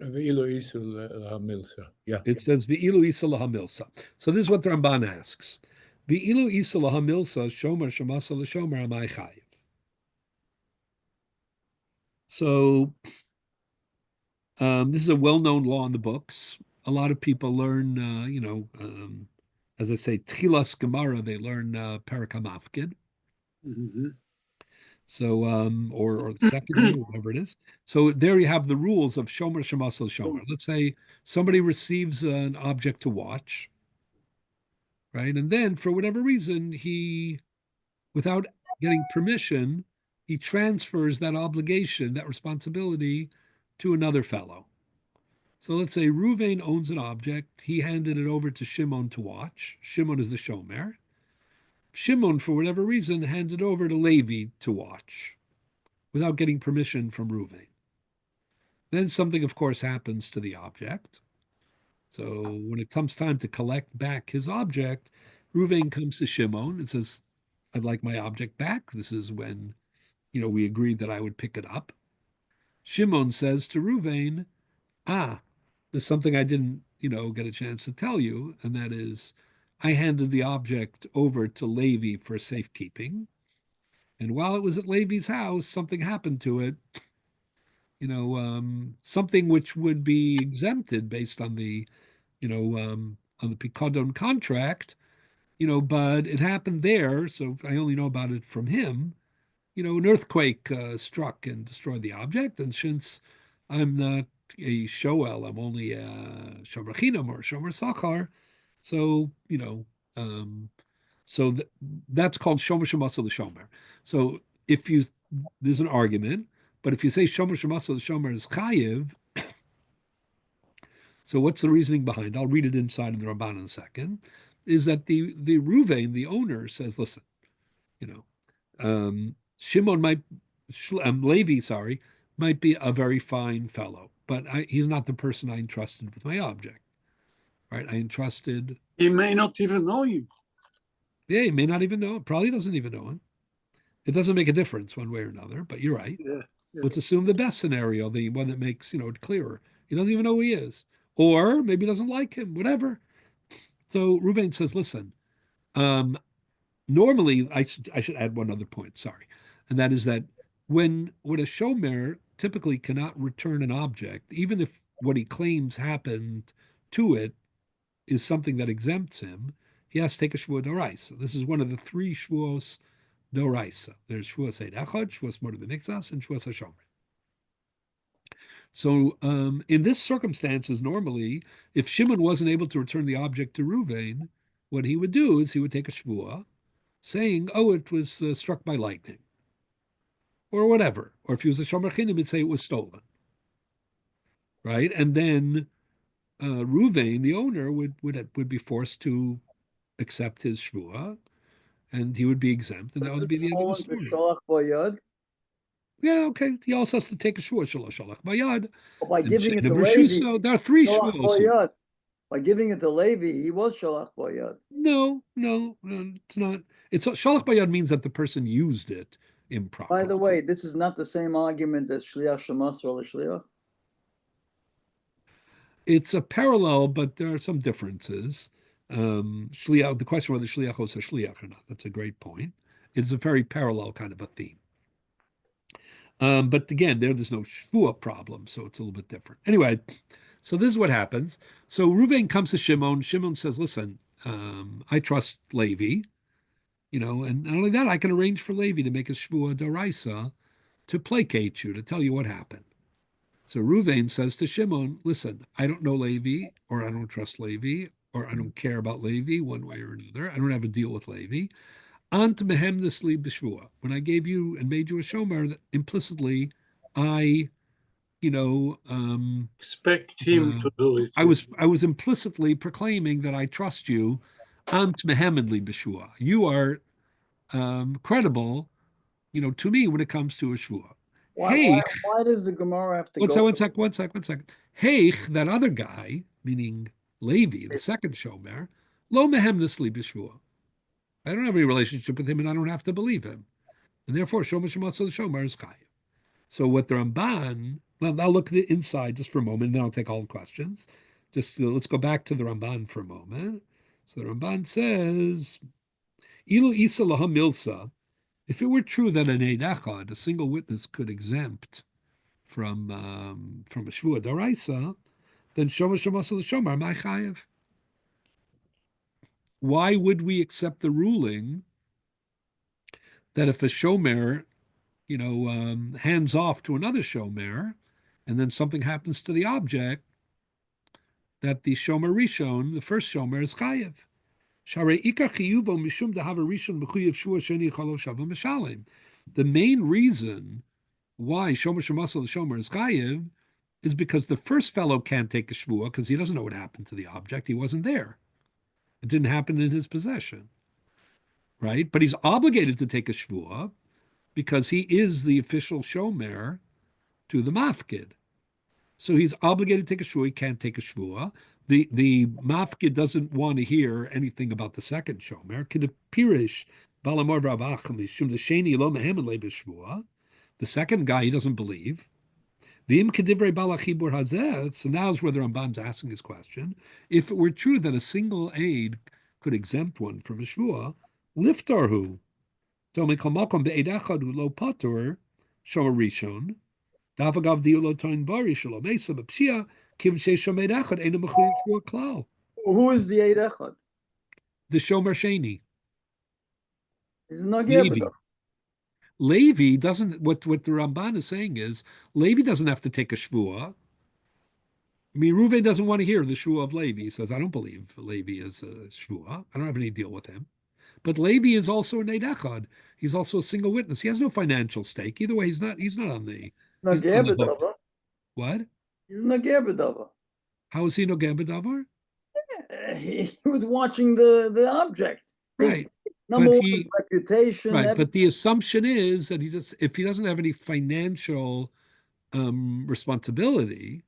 Ve'ilu isu hamilsa. Yeah. It says, Ve'ilu isa lahamilsa. So this is what the Ramban asks. Ve'ilu isa lahamilsa shomer shemasa l'shomer amai chayiv. So this is a well-known law in the books. A lot of people learn, as I say, Tchilas Gemara, they learn Perek HaMafkid. Mm-hmm. So, or the second year, whatever it is. So there you have the rules of Shomer Shemasel Shomer. Let's say somebody receives an object to watch, right? And then for whatever reason, without getting permission, he transfers that obligation, that responsibility to another fellow. So let's say Ruvain owns an object. He handed it over to Shimon to watch. Shimon is the shomer. Shimon, for whatever reason, handed over to Levi to watch without getting permission from Ruvain. Then something, of course, happens to the object. So when it comes time to collect back his object, Ruvain comes to Shimon and says, I'd like my object back. This is when, we agreed that I would pick it up. Shimon says to Ruvain, there's something I didn't, get a chance to tell you, and that is I handed the object over to Levi for safekeeping. And while it was at Levi's house, something happened to it, something which would be exempted based on the Picadon contract, but it happened there. So I only know about it from him. An earthquake struck and destroyed the object. And since I'm not a Shoel, I'm only a Shomer Chinam or Shomer Sachar. So, um, so that's called Shomer Shemasel Shomer. So if there's an argument, but if you say Shomer Shemasel Shomer is Chayiv, so what's the reasoning behind? I'll read it inside in the Ramban in a second. Is that the Ruvain, the owner, says, listen, Shimon Levi, sorry, might be a very fine fellow, but he's not the person I entrusted with my object, right? I entrusted. He may not even know you. Yeah, he may not even know. Probably doesn't even know him. It doesn't make a difference one way or another, but you're right. Yeah, yeah. Let's assume the best scenario, the one that makes, it clearer. He doesn't even know who he is. Or maybe doesn't like him, whatever. So Ruvain says, listen, normally I should add one other point, sorry. And that is that when a shomer typically cannot return an object, even if what he claims happened to it is something that exempts him, he has to take a shvuah doraisa. This is one of the three shvuos doraisa. There's shvuos eid echad, shvuos mordeh b'mikzas, and shvuos hashomer. So in this circumstances, normally, if Shimon wasn't able to return the object to Ruvain, what he would do is he would take a shvuah, saying, "Oh, it was struck by lightning," or whatever. Or if he was a shomer chinam, he'd say it was stolen, right? And then Ruvain, the owner, would be forced to accept his shvuah, and he would be exempt, and that would be the end of the story. Sholach bayad? Yeah, okay. He also has to take a shvuah, sholach bayad. By giving it to Levi. Levi. So there are three Sholach shvuos. bayad. By giving it to Levi, he was Sholach bayad. No, it's not. It's sholach bayad means that the person used it improperly. By the way, this is not the same argument as Shliach Shemasra L'Shliach. It's a parallel, but there are some differences. Shliach, the question whether shliach was a shliach or not, that's a great point. It's a very parallel kind of a theme. But again, there's no shvuah problem, so it's a little bit different. Anyway, so this is what happens. So Reuven comes to Shimon. Shimon says, listen, I trust Levi, and not only that, I can arrange for Levi to make a shvuah doraisa to placate you, to tell you what happened. So Reuven says to Shimon, listen, I don't know Levi, or I don't trust Levi, or I don't care about Levi one way or another. I don't have a deal with Levi. Ant mehemnisli b'shvuah. When I gave you and made you a shomer, that implicitly, I, Expect him to do it. I was implicitly proclaiming that I trust you. Ant mehemidli b'shvuah. You are credible, to me when it comes to a shvuah. Why does the Gemara have to go? One second. Hey, that other guy, meaning Levi, the second shomer, lo mehemnisli b'shvuah. I don't have any relationship with him, and I don't have to believe him, and therefore shomer shemasel shomer is chayiv. So what the Ramban? Well, I'll look at the inside just for a moment, and then I'll take all the questions. Just let's go back to the Ramban for a moment. So the Ramban says, "Ilu isa laha milsa." If it were true that an eid echad, a single witness, could exempt from a shvuah daraisa, then shomer shemasel shomer my chayiv. Why would we accept the ruling that if a shomer, hands off to another shomer, and then something happens to the object, that the shomer rishon, the first shomer, is chayiv? The main reason why shomer shemasel the shomer is chayiv is because the first fellow can't take a shvuah because he doesn't know what happened to the object. He wasn't there. It didn't happen in his possession, right? But he's obligated to take a shvuah because he is the official shomer to the mafkid. So he's obligated to take a shvuah. He can't take a shvuah. The mafkid doesn't want to hear anything about the second shomer. The second guy he doesn't believe. V'im kedivrei bal hachibur hazeh. So now is where the Rambam's asking his question. If it were true that a single aid could exempt one from a shvua, liftarhu. Tomi kol makom be'ed echad hu lo patur shomer rishon. Davagav diu lo toin bari shelo mesa b'pshia kiv she shomer echad ena mechuyev shvua klal. Who is the Eid Echad? The shomer sheni. He's not Levi. Gerbedov. Levi doesn't. What the Ramban is saying is Levi doesn't have to take a shvua. I mean, Reuven doesn't want to hear the shvua of Levi. He says, "I don't believe Levi is a shvua. I don't have any deal with him." But Levi is also an Eid Echad. He's also a single witness. He has no financial stake. Either way, he's not on the. Not He's not on the hook. Gerbedov. What? He's not Gerbedov. How is he no Gambadavar? He was watching the object. Right. Number But one, he- reputation. Right. But the assumption is that if he doesn't have any financial responsibility,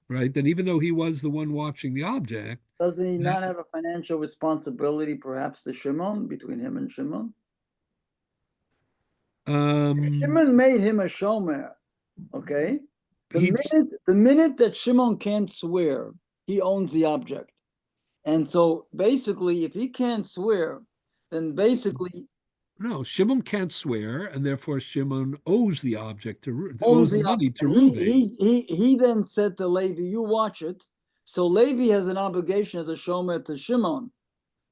right, then even though he was the one watching the object, Doesn't he not have a financial responsibility, perhaps, to Shimon, between him and Shimon? Shimon made him a shomer, okay? The minute that Shimon can't swear, he owns the object. And so basically, if he can't swear, then basically no, Shimon can't swear, and therefore Shimon owes the object to owns the the money to object. Reuven. He then said to Levi, you watch it. So Levi has an obligation as a shomer to Shimon.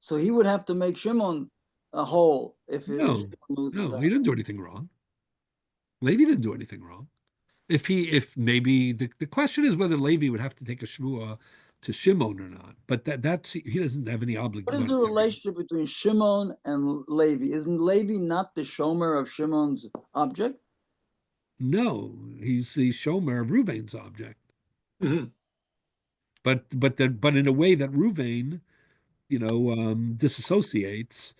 So he would have to make Shimon a whole if Shimon loses No, out. he didn't do anything wrong. Levi didn't do anything wrong. If maybe the question is whether Levi would have to take a shvua to Shimon or not, but that's he doesn't have any What obligation. is the relationship between Shimon and Levi? Isn't Levi not the shomer of Shimon's object? No, he's the shomer of Reuven's object. Mhm. But in a way that Reuven, disassociates,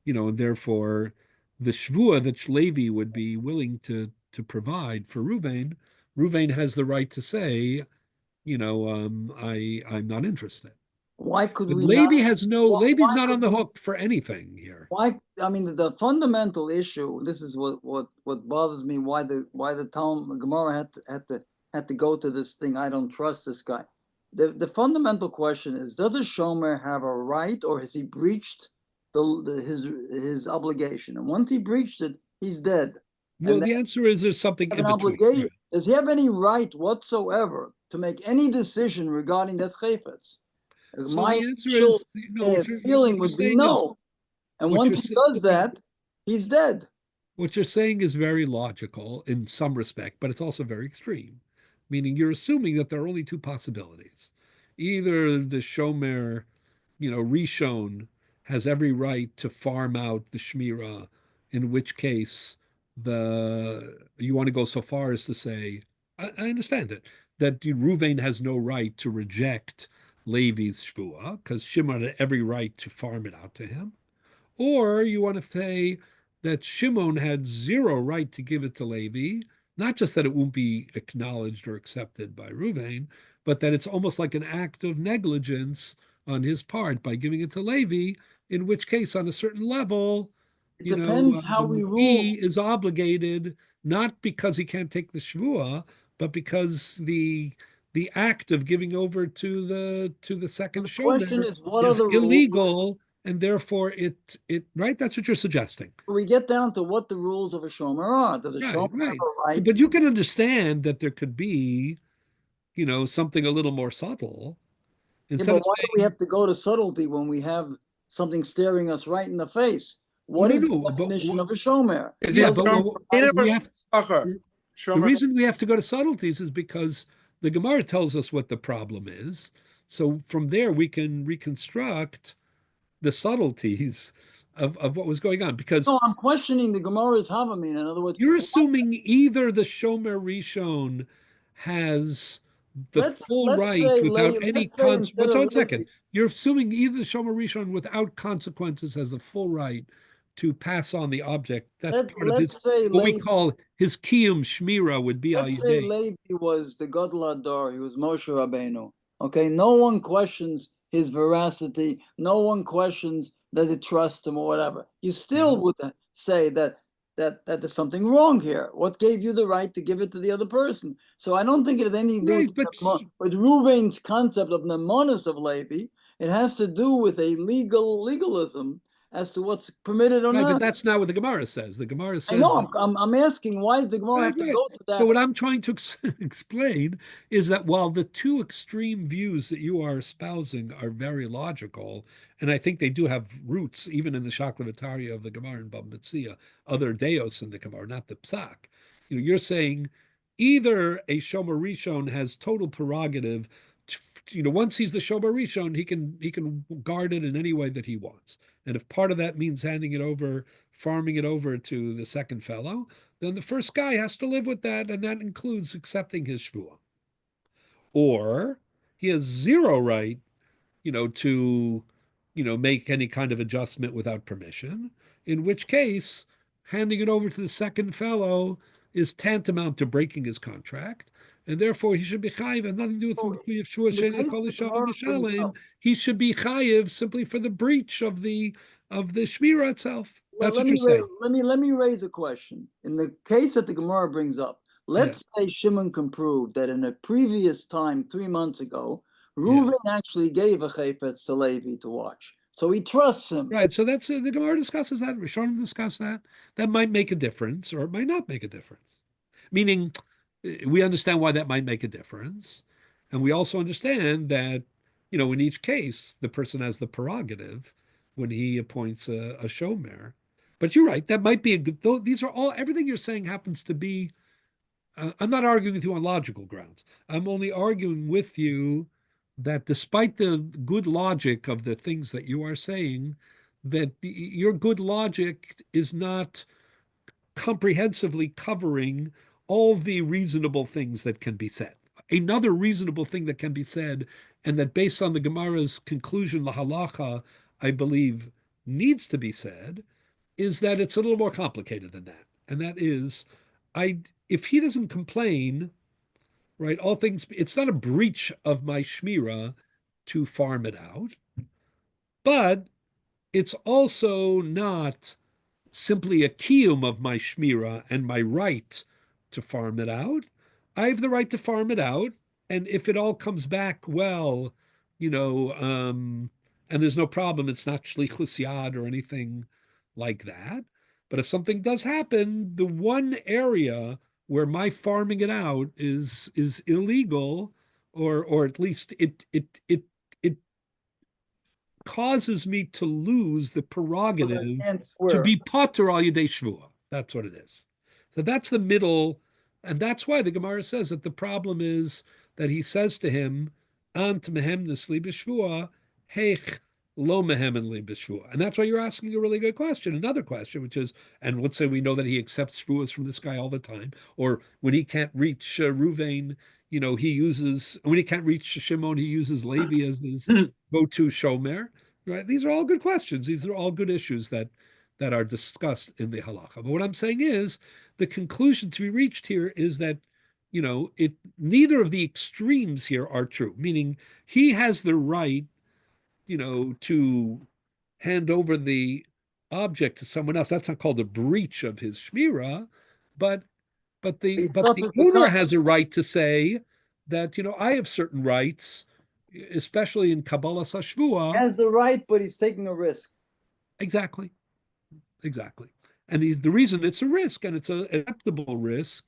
and therefore the shvua that Levi would be willing to provide for Reuven has the right to say, I'm not interested. Why could But we Levi not? has no, Why Levi's not could on the we- hook for anything here. Why? I mean, the fundamental issue. This is what bothers me. Why the Talmud Gemara had to go to this thing. I don't trust this guy. The fundamental question is: does a shomer have a right, or has he breached his obligation? And once he breached it, he's dead. Well, And the answer is there's something have in an between. obligation. Does he have any right whatsoever to make any decision regarding that chayfetz? So My the answer initial is, what feeling you're would be saying no. And what once you're he saying- does that, he's dead. what you're saying is very logical in some respect, but it's also very extreme. Meaning you're assuming that there are only two possibilities. Either the shomer, Rishon has every right to farm out the Shmira, in which case you want to go so far as to say, I understand it, that Reuven has no right to reject Levi's shvua because Shimon had every right to farm it out to him. Or you want to say that Shimon had zero right to give it to Levi, not just that it won't be acknowledged or accepted by Reuven, but that it's almost like an act of negligence on his part by giving it to Levi, in which case, on a certain level, It depends how we rule. he is obligated, not because he can't take the shvua, but because the act of giving over to the second The question shomer is, what are the rules? illegal, and therefore it right. That's what you're suggesting. We get down to what the rules of a shomer are. Does a shomer Right. have a right? But you can understand that there could be, something a little more subtle. Yeah, Instead but of why do saying, we have to go to subtlety when we have something staring us right in the face? What No, is no, the but definition of a shomer? Is Yeah, it but shomer we have shachar? the reason we have to go to subtleties is because the Gemara tells us what the problem is. So from there we can reconstruct the subtleties of what was going on. Because No, I'm questioning the Gemara's Havamin. In other words, you're assuming either the Shomer Rishon has the full let's right say without Levi- any let's say instead of one second. Levi- You're assuming either the Shomer Rishon without consequences has the full right to pass on the object. That's part of his, let's say what we Levi- call his Kiyum Shmira would be al Let's say Yadei. Levi was the Gadol Hador, he was Moshe Rabbeinu. Okay, no one questions his veracity. No one questions that they trust him or whatever. You still would say that that there's something wrong here. What gave you the right to give it to the other person? So I don't think it has anything to do with Reuven's concept of nemonis of Levi. It has to do with a legalism as to what's permitted or Right, not. but that's not what the Gemara says. The Gemara I says, know. I'm asking, why does the Gemara have to right. go to that? So what I'm trying to explain is that while the two extreme views that you are espousing are very logical, and I think they do have roots even in the Shaklavataria of the Gemara and Bava Metzia, other deos in the Gemara, not the Psak. You're saying either a Shomer Rishon has total prerogative. Once he's the Shomer Rishon, he can guard it in any way that he wants. And if part of that means handing it over, farming it over to the second fellow, then the first guy has to live with that, and that includes accepting his shvuah. Or he has zero right, to, make any kind of adjustment without permission, in which case handing it over to the second fellow is tantamount to breaking his contract, and therefore he should be chayiv. Has nothing to do with shvuah. He should be chayiv simply for the breach of the shmira itself. That's what you're saying. Let me raise a question. In the case that the Gemara brings up, let's say Shimon can prove that in a previous time, 3 months ago, Reuven actually gave a chayfetz to Levi to watch. So he trusts him. Right. So that's the Gemara discusses that. Rishonim discuss that. That might make a difference, or it might not make a difference. Meaning, we understand why that might make a difference, and we also understand that in each case the person has the prerogative when he appoints a shomer. But you're right. That might be a good. Though these are all everything you're saying happens to be. I'm not arguing with you on logical grounds. I'm only arguing with you that despite the good logic of the things that you are saying, that your good logic is not comprehensively covering all the reasonable things that can be said. Another reasonable thing that can be said, and that based on the Gemara's conclusion, the halacha, I believe, needs to be said, is that it's a little more complicated than that. And that is, if he doesn't complain, right, all things, it's not a breach of my shmira to farm it out, but it's also not simply a kiyum of my shmira and my right to farm it out. I have the right to farm it out, and if it all comes back well, and there's no problem, it's not shlichus yad or anything like that. But if something does happen, the one area where my farming it out is illegal, or at least it causes me to lose the prerogative to be pater al yedei shvuah. That's what it is. So that's the middle, and that's why the Gemara says that the problem is that he says to him, "Ant mehem nesli b'shvuah, heich lo mehem li b'shvuah," and that's why you're asking a really good question. Another question, which is, and let's say we know that he accepts shvuahs from this guy all the time, or when he can't reach Ruvain, he uses, when he can't reach Shimon, he uses Levi as his go-to shomer, right? These are all good questions. These are all good issues that are discussed in the halacha. But what I'm saying is, the conclusion to be reached here is that, neither of the extremes here are true, meaning he has the right, to hand over the object to someone else. That's not called a breach of his shmira, but the owner has a right to say that, I have certain rights, especially in Kabbalah Sashvua. Has the right, but he's taking a risk. Exactly. And the reason it's a risk, and it's an acceptable risk,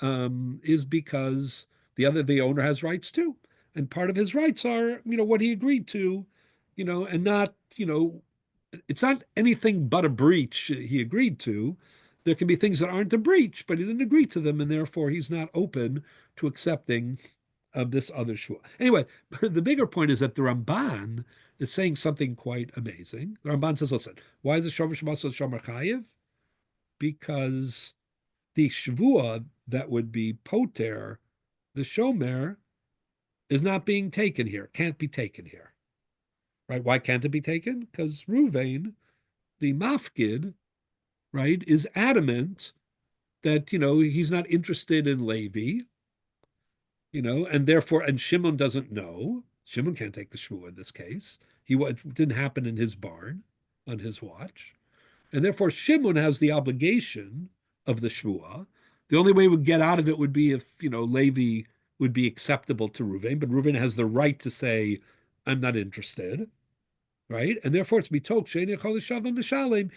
is because the owner has rights too. And part of his rights are, what he agreed to, and not, it's not anything but a breach he agreed to. There can be things that aren't a breach, but he didn't agree to them, and therefore he's not open to accepting of this other shvuah. Anyway, the bigger point is that the Ramban is saying something quite amazing. The Ramban says, listen, why is the Shomer Shemaso Shomer Chayiv? Because the shvuah that would be poter, the shomer, is not being taken here, can't be taken here. Right? Why can't it be taken? Because Ruvain, the mafkid, right, is adamant that, he's not interested in Levi, and therefore, and Shimon doesn't know. Shimon can't take the shvuah in this case. It didn't happen in his barn on his watch. And therefore, Shimon has the obligation of the Shvuah. The only way we get out of it would be if, Levi would be acceptable to Reuven, but Reuven has the right to say, I'm not interested, right? And therefore, it's mitok she'ein yachol lishav mishalem.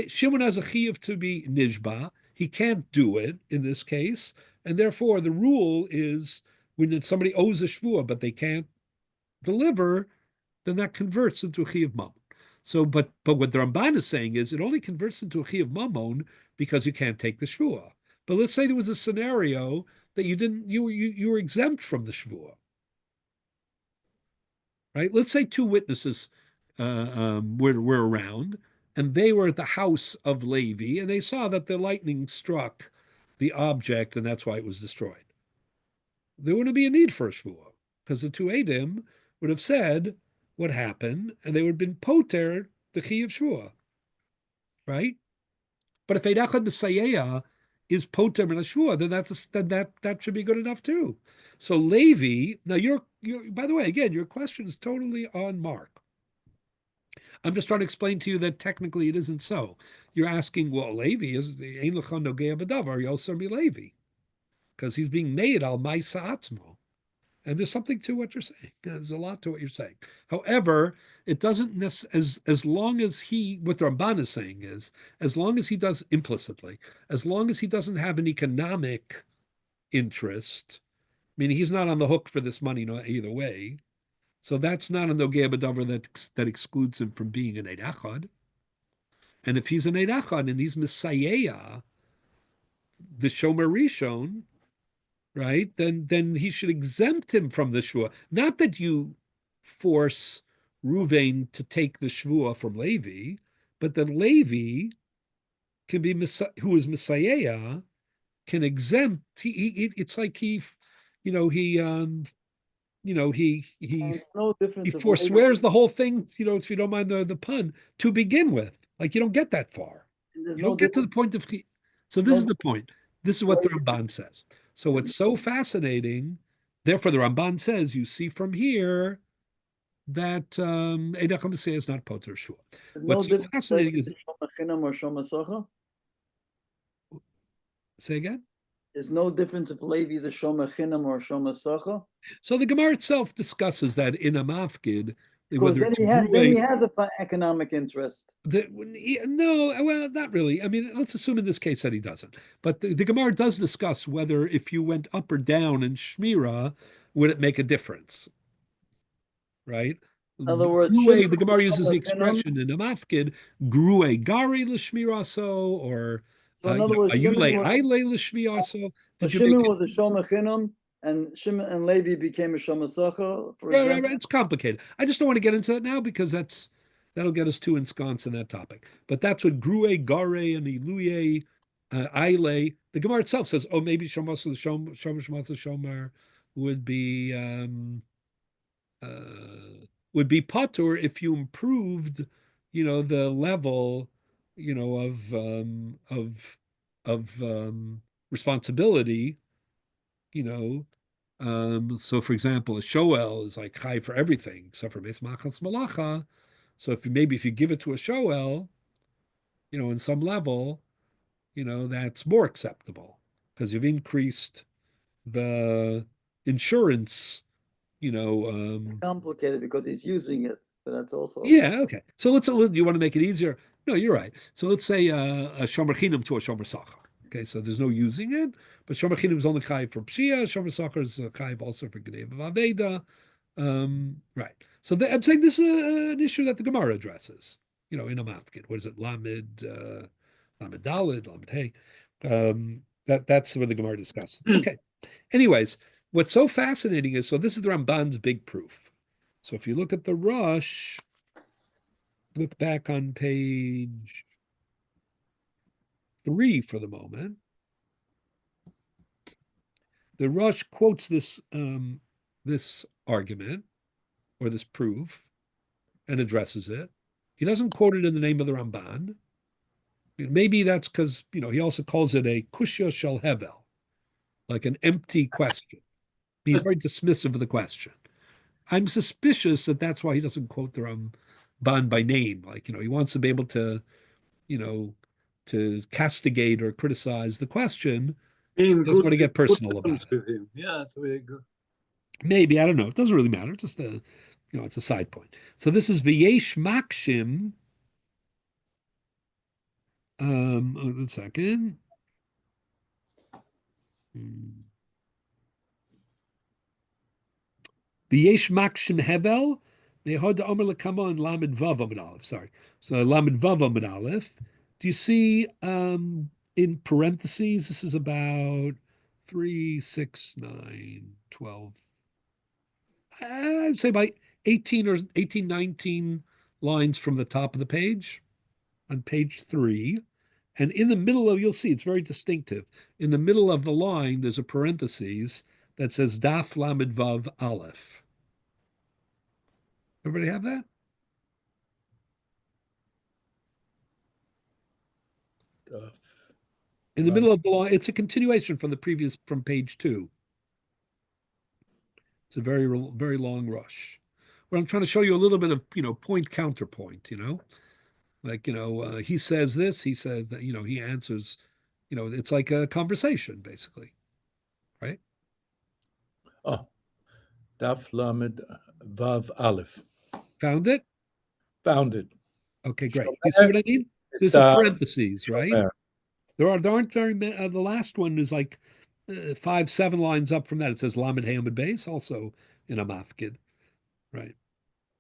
Shimon has a chiyuv to be nishba. He can't do it in this case, and therefore the rule is when somebody owes a shvuah but they can't deliver, then that converts into a chiyuv mamon. So, but what the Ramban is saying is it only converts into a chiyuv mamon because you can't take the shvuah. But let's say there was a scenario that you were exempt from the shvuah, right? Let's say two witnesses were around, and they were at the house of Levi, and they saw that the lightning struck the object, and that's why it was destroyed. There wouldn't be a need for a shvuah, because the two Eidim would have said what happened, and they would have been poter the chi of shvuah, right? But if Eid Echad B'Sayeya is poter min shvuah, then that should be good enough too. So Levi, now you're by the way, again, your question is totally on mark. I'm just trying to explain to you that technically it isn't so. You're asking, well, Levi is the Ein L'cha Nogea B'Davar Yoser Mi Levi, because he's being made al Ma'isa Atzmo. And there's something to what you're saying. There's a lot to what you're saying. However, it doesn't as long as what the Ramban is saying is, as long as he does implicitly, as long as he doesn't have an economic interest, meaning he's not on the hook for this money either way. So that's not a Nogea B'Davar that excludes him from being an Eid Echad. And if he's an Eid Echad and he's Messiah, the Shomer Rishon, right, then he should exempt him from the Shvuah. Not that you force Reuven to take the Shvuah from Levi, but that Levi can be, who is Messiah, can exempt. It's like he It's no difference. He forswears the whole thing, if you don't mind the pun, to begin with. Like you don't get that far. You don't get to the point of. So this is the point. This is what the Ramban says. So what's so fascinating, therefore the Ramban says, you see from here that Eid Echad B'Sayeya is not poter shvuah. What's so fascinating is. Say again? There's no difference if Levi is a Shomer Chinam or a Shomer Sacha. So the Gemara itself discusses that in a mafkid. Because then he has an economic interest. No, well, not really. I mean, let's assume in this case that he doesn't. But the Gemara does discuss whether if you went up or down in Shmira, would it make a difference? Right? In other words, the Gemara uses the expression in a mafkid, grue gari l'shmiraso, or so in other words, Shimon was a Shomer Chinam, and Shimon and Levi became a Shomer Sacha, for example. Right. It's complicated. I just don't want to get into that now because that'll get us too ensconced in that topic. But that's what grue, gare, and iluye, aile. The Gemara itself says, oh, maybe shomer shomer would be patur if you improved, the level, of responsibility, so for example, a shoel is like chai for everything except for beis machas malacha. So if you give it to a shoel, in some level, that's more acceptable because you've increased the insurance. It's complicated because he's using it, but that's also okay. So you want to make it easier? No, you're right. So let's say a shomer chinam to a shomer sacha. Okay, so there's no using it, but shomer chinam is only chayiv for pshia. Shomer sacha is chayiv also for gneva v'aveda. Right. So I'm saying this is an issue that the Gemara addresses. In a mafkid. What is it? Lamed Dalid, Lamed Hey. That's what the Gemara discusses. Okay. Anyways, what's so fascinating is, so this is the Ramban's big proof. So if you look at the Rush, look back on page 3 for the moment. The Rush quotes this argument or this proof and addresses it. He doesn't quote it in the name of the Ramban. Maybe that's because he also calls it a kushya shel hevel, like an empty question. He's very dismissive of the question. I'm suspicious that that's why he doesn't quote the Ramban by name. Like, he wants to be able to to castigate or criticize the question. In Doesn't want to get good personal terms about it. with him. Yeah, it's very good. Maybe, I don't know. It doesn't really matter. Just it's a side point. So this is V'yesh Makshim. Hold on a second. V'yesh Makshim Hevel. Nehod Omer Lekama and Lamed Vav Amid Aleph. Sorry. So Lamed Vav Amid Aleph. Do you see in parentheses? This is about 3, 6, 9, 12. I would say by 18 or 18, 19 lines from the top of the page on page 3. And in the middle of, you'll see it's very distinctive. In the middle of the line, there's a parentheses that says Daf Lamed Vav Aleph. Everybody have that? In the middle of the line, it's a continuation from the previous, from page 2. It's a very, very long rush. Where I'm trying to show you a little bit of, point counterpoint, like, he says this, he says that, he answers, it's like a conversation, basically, right? Oh, Daf Lamed Vav Aleph. Found it? Found it. Okay, great. Do you see what I mean? There's a parentheses, right? There aren't very many. The last one is like 5, 7 lines up from that. It says Lamed Hamid Base, also in a mafkid, right?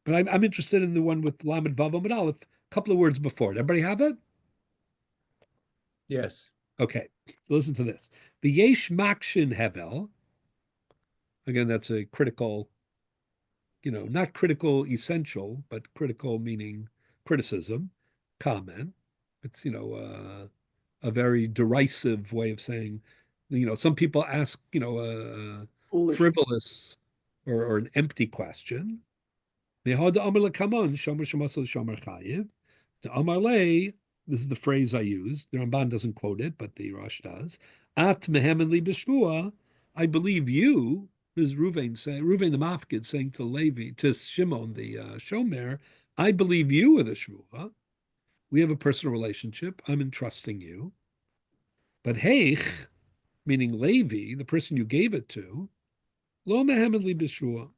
But I'm interested in the one with Lamed Vav Amid Aleph. A couple of words before it. Everybody have it? Yes. Okay, so listen to this. V'yesh Makshin Hevel. Again, that's a critical, not critical essential, but critical meaning criticism, comment. It's, a very derisive way of saying, some people ask, a frivolous or an empty question. This is the phrase I use. The Ramban doesn't quote it, but the Rosh does. At mehem li b'shvua, I believe you, Ms. Ruvain the Mafkid saying to Levi, to Shimon the Shomer, I believe you with a shvua. We have a personal relationship. I'm entrusting you. But Heich, meaning Levi, the person you gave it to, lo mehem li b'shvua.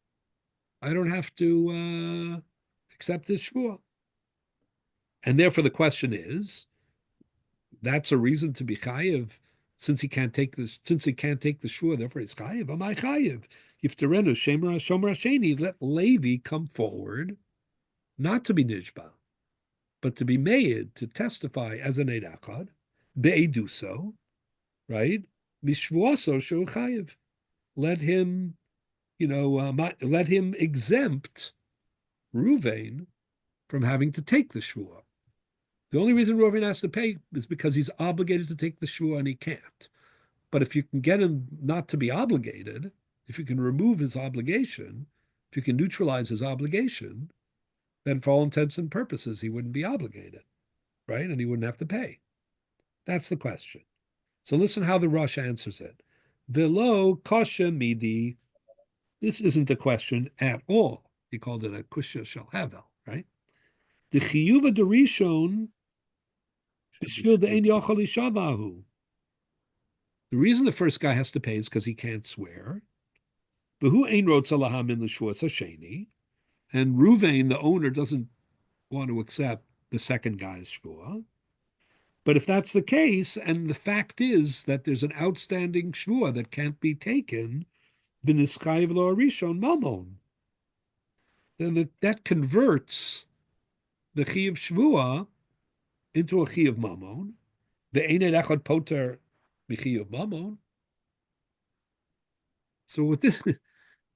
I don't have to accept this shvua. And therefore, the question is, that's a reason to be chayiv, since he can't take the shvua. Therefore, it's chayiv. Am I chayiv? Yifterenu shomer hasheni. Let Levi come forward, not to be nishba, but to be made to testify as an eid achad, be'eduso, right? Mishvuaso shu chayiv. Let him, let him exempt Ruvain from having to take the shvua. The only reason Reuven has to pay is because he's obligated to take the shvua and he can't. But if you can get him not to be obligated, if you can remove his obligation, if you can neutralize his obligation, then for all intents and purposes, he wouldn't be obligated, right? And he wouldn't have to pay. That's the question. So listen how the Rosh answers it. Velo kosha midi. This isn't a question at all. He called it a kusha shel havel, right? The chiyuva derishon. The reason the first guy has to pay is because he can't swear. And Ruvain, the owner, doesn't want to accept the second guy's shvua. But if that's the case, and the fact is that there's an outstanding shvua that can't be taken, then that converts the chiyuv shvua into a chiyuv mamon. The eined echad poter michiyuv mamon. So with this,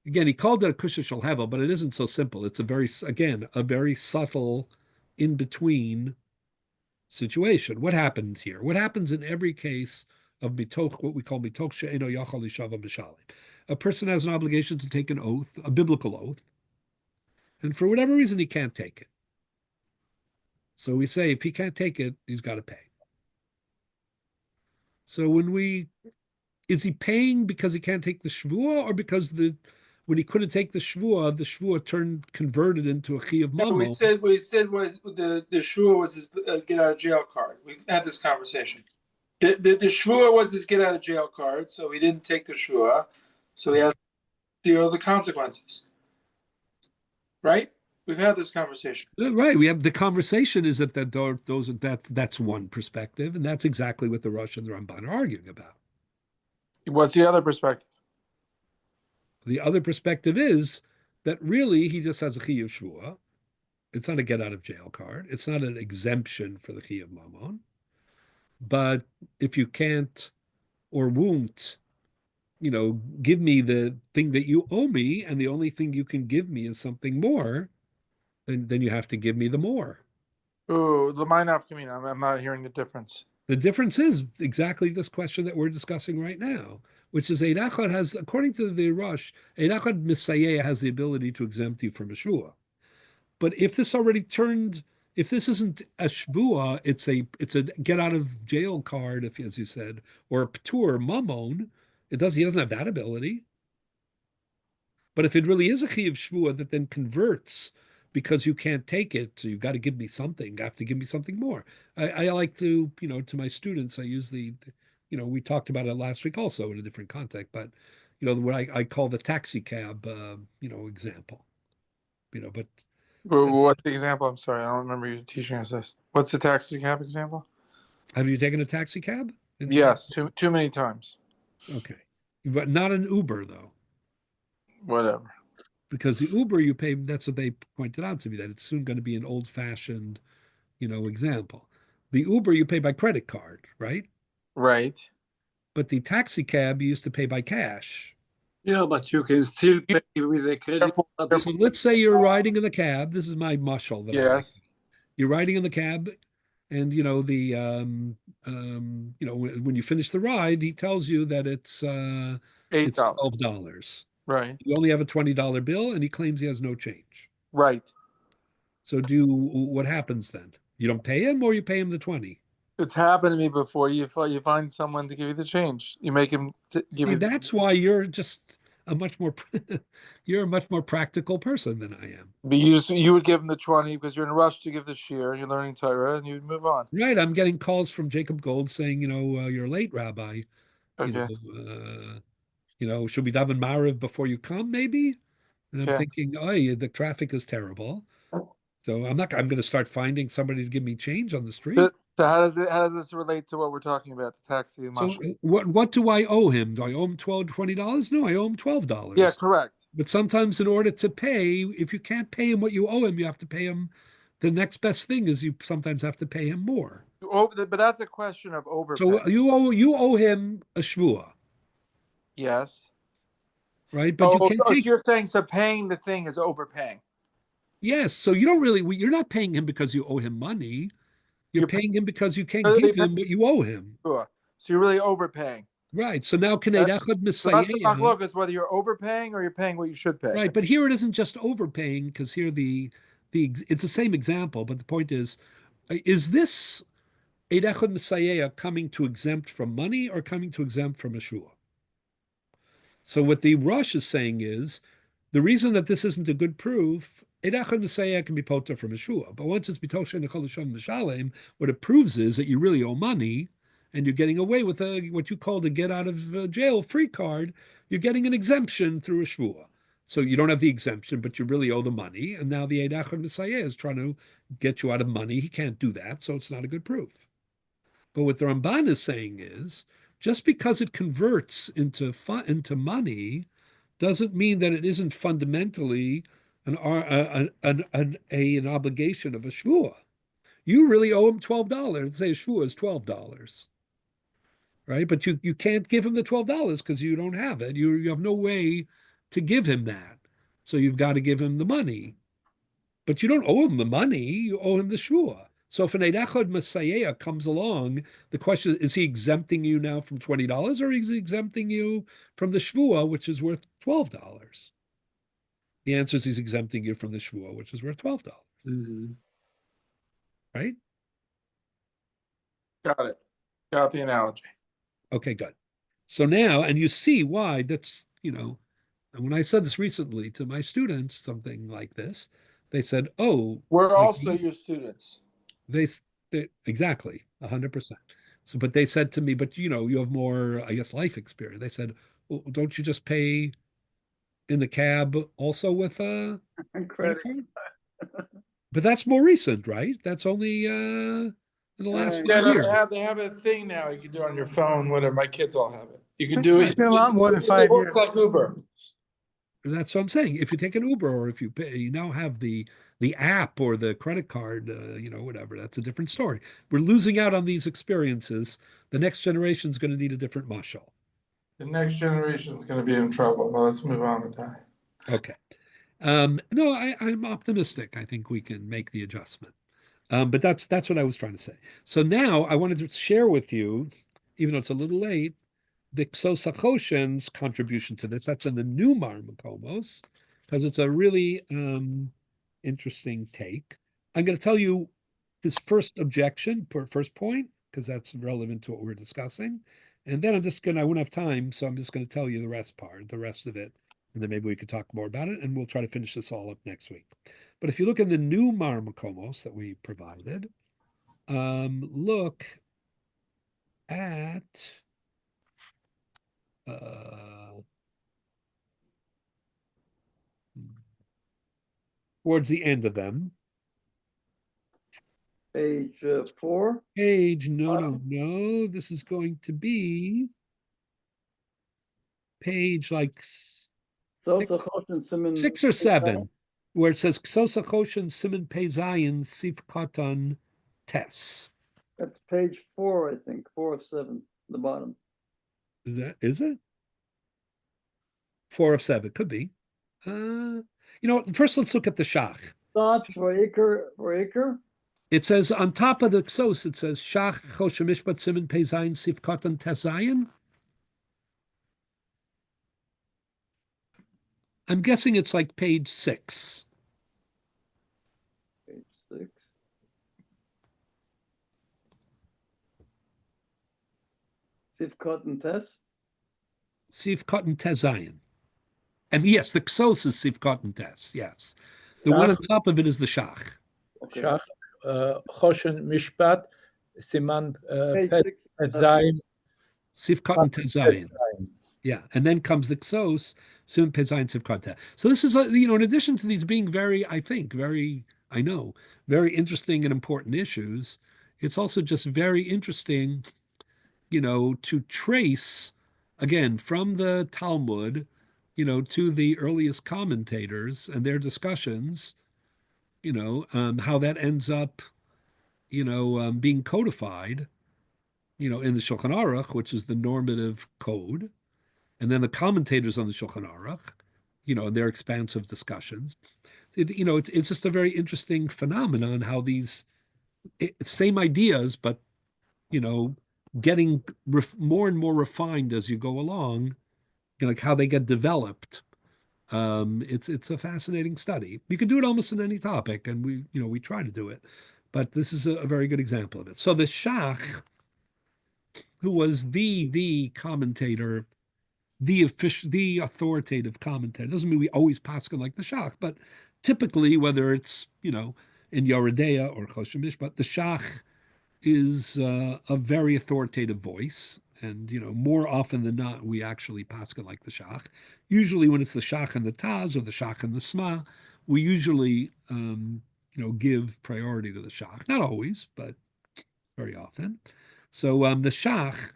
again, he called it a kusha shel havel, but it isn't so simple. It's a very subtle in between situation. What happens here? What happens in every case of mitoch, what we call mitoch she'eno yachal lishava b'shalim? A person has an obligation to take an oath, a biblical oath, and for whatever reason he can't take it. So we say if he can't take it, he's got to pay. So is he paying because he can't take the shvua, or because the when he couldn't take the shvua converted into a chi of No, we mamon. said was the shua was his get out of jail card. We've had this conversation. The shua was his get out of jail card, so he didn't take the shua, so he has to deal with the consequences. Right? We've had this conversation. Right. We have the conversation is that's one perspective, and that's exactly what the Rosh and the Ramban are arguing about. What's the other perspective? The other perspective is that really he just has a chiyuv shvua. It's not a get out of jail card. It's not an exemption for the chiyuv mamon. But if you can't or won't, give me the thing that you owe me, and the only thing you can give me is something more, then you have to give me the more. Ooh, the L'mainaf Kamina. I'm not hearing the difference. The difference is exactly this question that we're discussing right now, which is Eid Echad has, according to the Rosh, Eid Echad Misayeh has the ability to exempt you from a shvua. But if this isn't a shvua, it's a get out of jail card, if as you said, or a ptur mamon. He doesn't have that ability. But if it really is a chiyuv shvua that then converts because you can't take it, so you've got to give me something. You have to give me something more. I like to, to my students, I use we talked about it last week also in a different context, but what I call the taxi cab, example. But What's the example? I'm sorry, I don't remember you teaching us this. What's the taxi cab example? have you taken a taxi cab? Yes, too many times. Okay, but not an Uber though. Whatever. Because the Uber you pay, that's what they pointed out to me, that it's soon going to be an old-fashioned, example. The Uber you pay by credit card, right? Right. But the taxi cab you used to pay by cash. Yeah, but you can still pay with a credit card. So let's say you're riding in the cab. This is my mushal that I like. Yes. You're riding in the cab, and when you finish the ride, he tells you that it's $8. $12. Right. You only have a $20 bill, and he claims he has no change. Right. So what happens then? You don't pay him, or you pay him the 20? It's happened to me before. You find someone to give you the change. You make him give you. That's why you're just you're a much more practical person than I am. But you would give him the 20 because you're in a rush to give the shir and you're learning Torah and you'd move on. Right. I'm getting calls from Jacob Gold saying, you're late, Rabbi. Okay. Should we daven Mariv before you come, maybe? And I'm Okay. thinking, oh, the traffic is terrible. So I'm going to start finding somebody to give me change on the street. So how does this relate to what we're talking about, the taxi and So mashal? what do I owe him? Do I owe him $20? No, I owe him $12. Yeah, correct. But sometimes in order to pay, if you can't pay him what you owe him, you have to pay him. The next best thing is you sometimes have to pay him more. But that's a question of overpay. So you owe him a shvua, Yes. right? But you can't so take. you're saying so paying the thing is overpaying. Yes, so you're not paying him because you owe him money. You're paying him because you can't So give him what you owe him. Sure. So you're really overpaying. Right. So now So that's the Misayeh. machlokas, whether you're overpaying or you're paying what you should pay. Right, but here it isn't just overpaying, because here it's the same example, but the point is this Eid Echad Misayeh coming to exempt from money or coming to exempt from a shua? So what the Rosh is saying is, the reason that this isn't a good proof, Eid Echad Misayeh can be poter from a shua, but once it's B'toshen Echol Hashem Mishalem, what it proves is that you really owe money, and you're getting away with what you call a get out of jail free card. You're getting an exemption through a shvua. So you don't have the exemption, but you really owe the money. And now the Eid Echad Misayeh is trying to get you out of money. He can't do that, so it's not a good proof. But what the Ramban is saying is, just because it converts into money doesn't mean that it isn't fundamentally an obligation of a shvua. You really owe him $12. Say a shvua is $12, right? But you can't give him the $12 because you don't have it. You have no way to give him that, so you've got to give him the money. But you don't owe him the money; you owe him the shvua. So if an Eid Echad Misayeh comes along, the question is he exempting you now from $20, or is he exempting you from the shvua, which is worth $12? The answer is he's exempting you from the shvua, which is worth $12. Mm-hmm. Right? Got it. Got the analogy. Okay, good. So now, and you see why that's, And when I said this recently to my students, something like this, they said, "Oh, We're like also your students. they, they exactly 100%." So, but they said to me, "But you have more, I guess, life experience." They said, "Well, don't you just pay in the cab also with a credit Credit. card?" But that's more recent, right? That's only in the last Right. Yeah, 5 years. they have a thing now. You can do it on your phone. Whatever. My kids all have it. You can do It's it. been a lot more than It 5 years. works like Uber. That's what I'm saying. If you take an Uber or if you pay, you now have the app or the credit card, whatever. That's a different story. We're losing out on these experiences. The next generation is going to need a different mashal. The next generation is going to be in trouble. Well, let's move on with that. Okay. No, I'm optimistic. I think we can make the adjustment. But that's what I was trying to say. So now I wanted to share with you, even though it's a little late, the Xosachoshen's contribution to this. That's in the new Marmakomos, because it's a really interesting take. I'm going to tell you his first objection, first point, because that's relevant to what we're discussing. And then I won't have time, so I'm just going to tell you the rest of it. And then maybe we could talk more about it, and we'll try to finish this all up next week. But if you look in the new Marmakomos that we provided, look at towards the end of them. Page 4. No. This is going to be page like Sosa Choshen Siman 6 or 7, where it says Sosa Choshen Siman Pezayin Sif Katan Tes. That's page 4, I think. 4 of 7, the bottom. Is it? 4 of 7, could be. First let's look at the Shach. Thoughts for Iker? It says on top of the Ksos, it says Shach Choshen Mishpat Siman Pezayin Sif Katan Tezayin. I'm guessing it's like page 6. Page 6. Sivkot and Tess? Sivkot and Tezayin. And yes, the Ksos is Sivkot and Tes, yes. The one on top of it is the Shach. Okay. Shach, Choshen Mishpat, Siman Page Pet 6. Zayin. Sivkot and Tezayin. Yeah, and then comes the Ksos, Siman Pezayin Sivkot Tes. So this is, in addition to these being very interesting and important issues, it's also just very interesting, to trace, again, from the Talmud, to the earliest commentators and their discussions, how that ends up, being codified, in the Shulchan Aruch, which is the normative code, and then the commentators on the Shulchan Aruch, and their expansive discussions. It's just a very interesting phenomenon how these same ideas, but getting more and more refined as you go along, like how they get developed. It's a fascinating study. You can do it almost in any topic, and we try to do it, but this is a very good example of it. So the Shach, who was the commentator, the authoritative commentator, doesn't mean we always paskin like the Shach, but typically, whether it's in Yoredeya or Choshen Mishpat, the Shach is a very authoritative voice. And, more often than not, we actually paskin like the Shach. Usually when it's the Shach and the Taz or the Shach and the Sma, we usually, give priority to the Shach. Not always, but very often. So the Shach,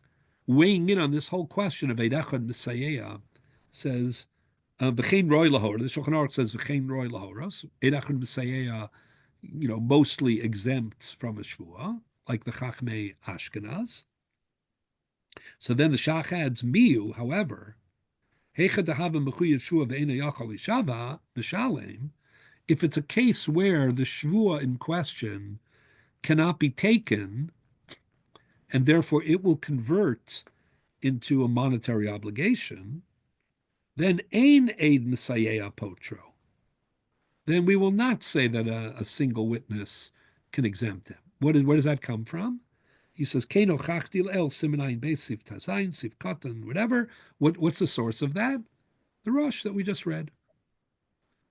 weighing in on this whole question of Eidach and Messiah, says, V'chein roi lahora, the Shulchan Aruch says, V'chein roi lahoras, Eidach and Messiah, mostly exempts from a Shvuah, like the Chachmei Ashkenaz. So then the Shach adds, Miu, however, if it's a case where the Shvuah in question cannot be taken, and therefore it will convert into a monetary obligation, then ein eid Messiah potro. Then we will not say that a single witness can exempt him. Where does that come from? He says, Keno chachtil el simenayin beis sif tazayin, sif katan, whatever. What's the source of that? The the Rosh that we just read,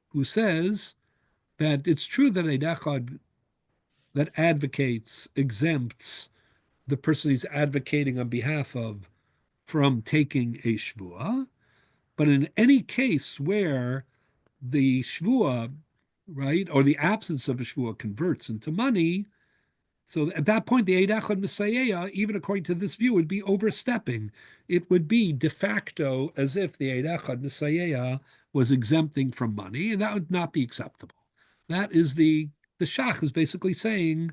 who says that it's true that Eid Echad that advocates, exempts the person he's advocating on behalf of from taking a shvuah, but in any case where the shvuah, right, or the absence of a shvuah converts into money, so at that point, the Eid Echad Messiah, even according to this view, would be overstepping. It would be de facto as if the Eid Echad Messiah was exempting from money, and that would not be acceptable. That is the Shach is basically saying,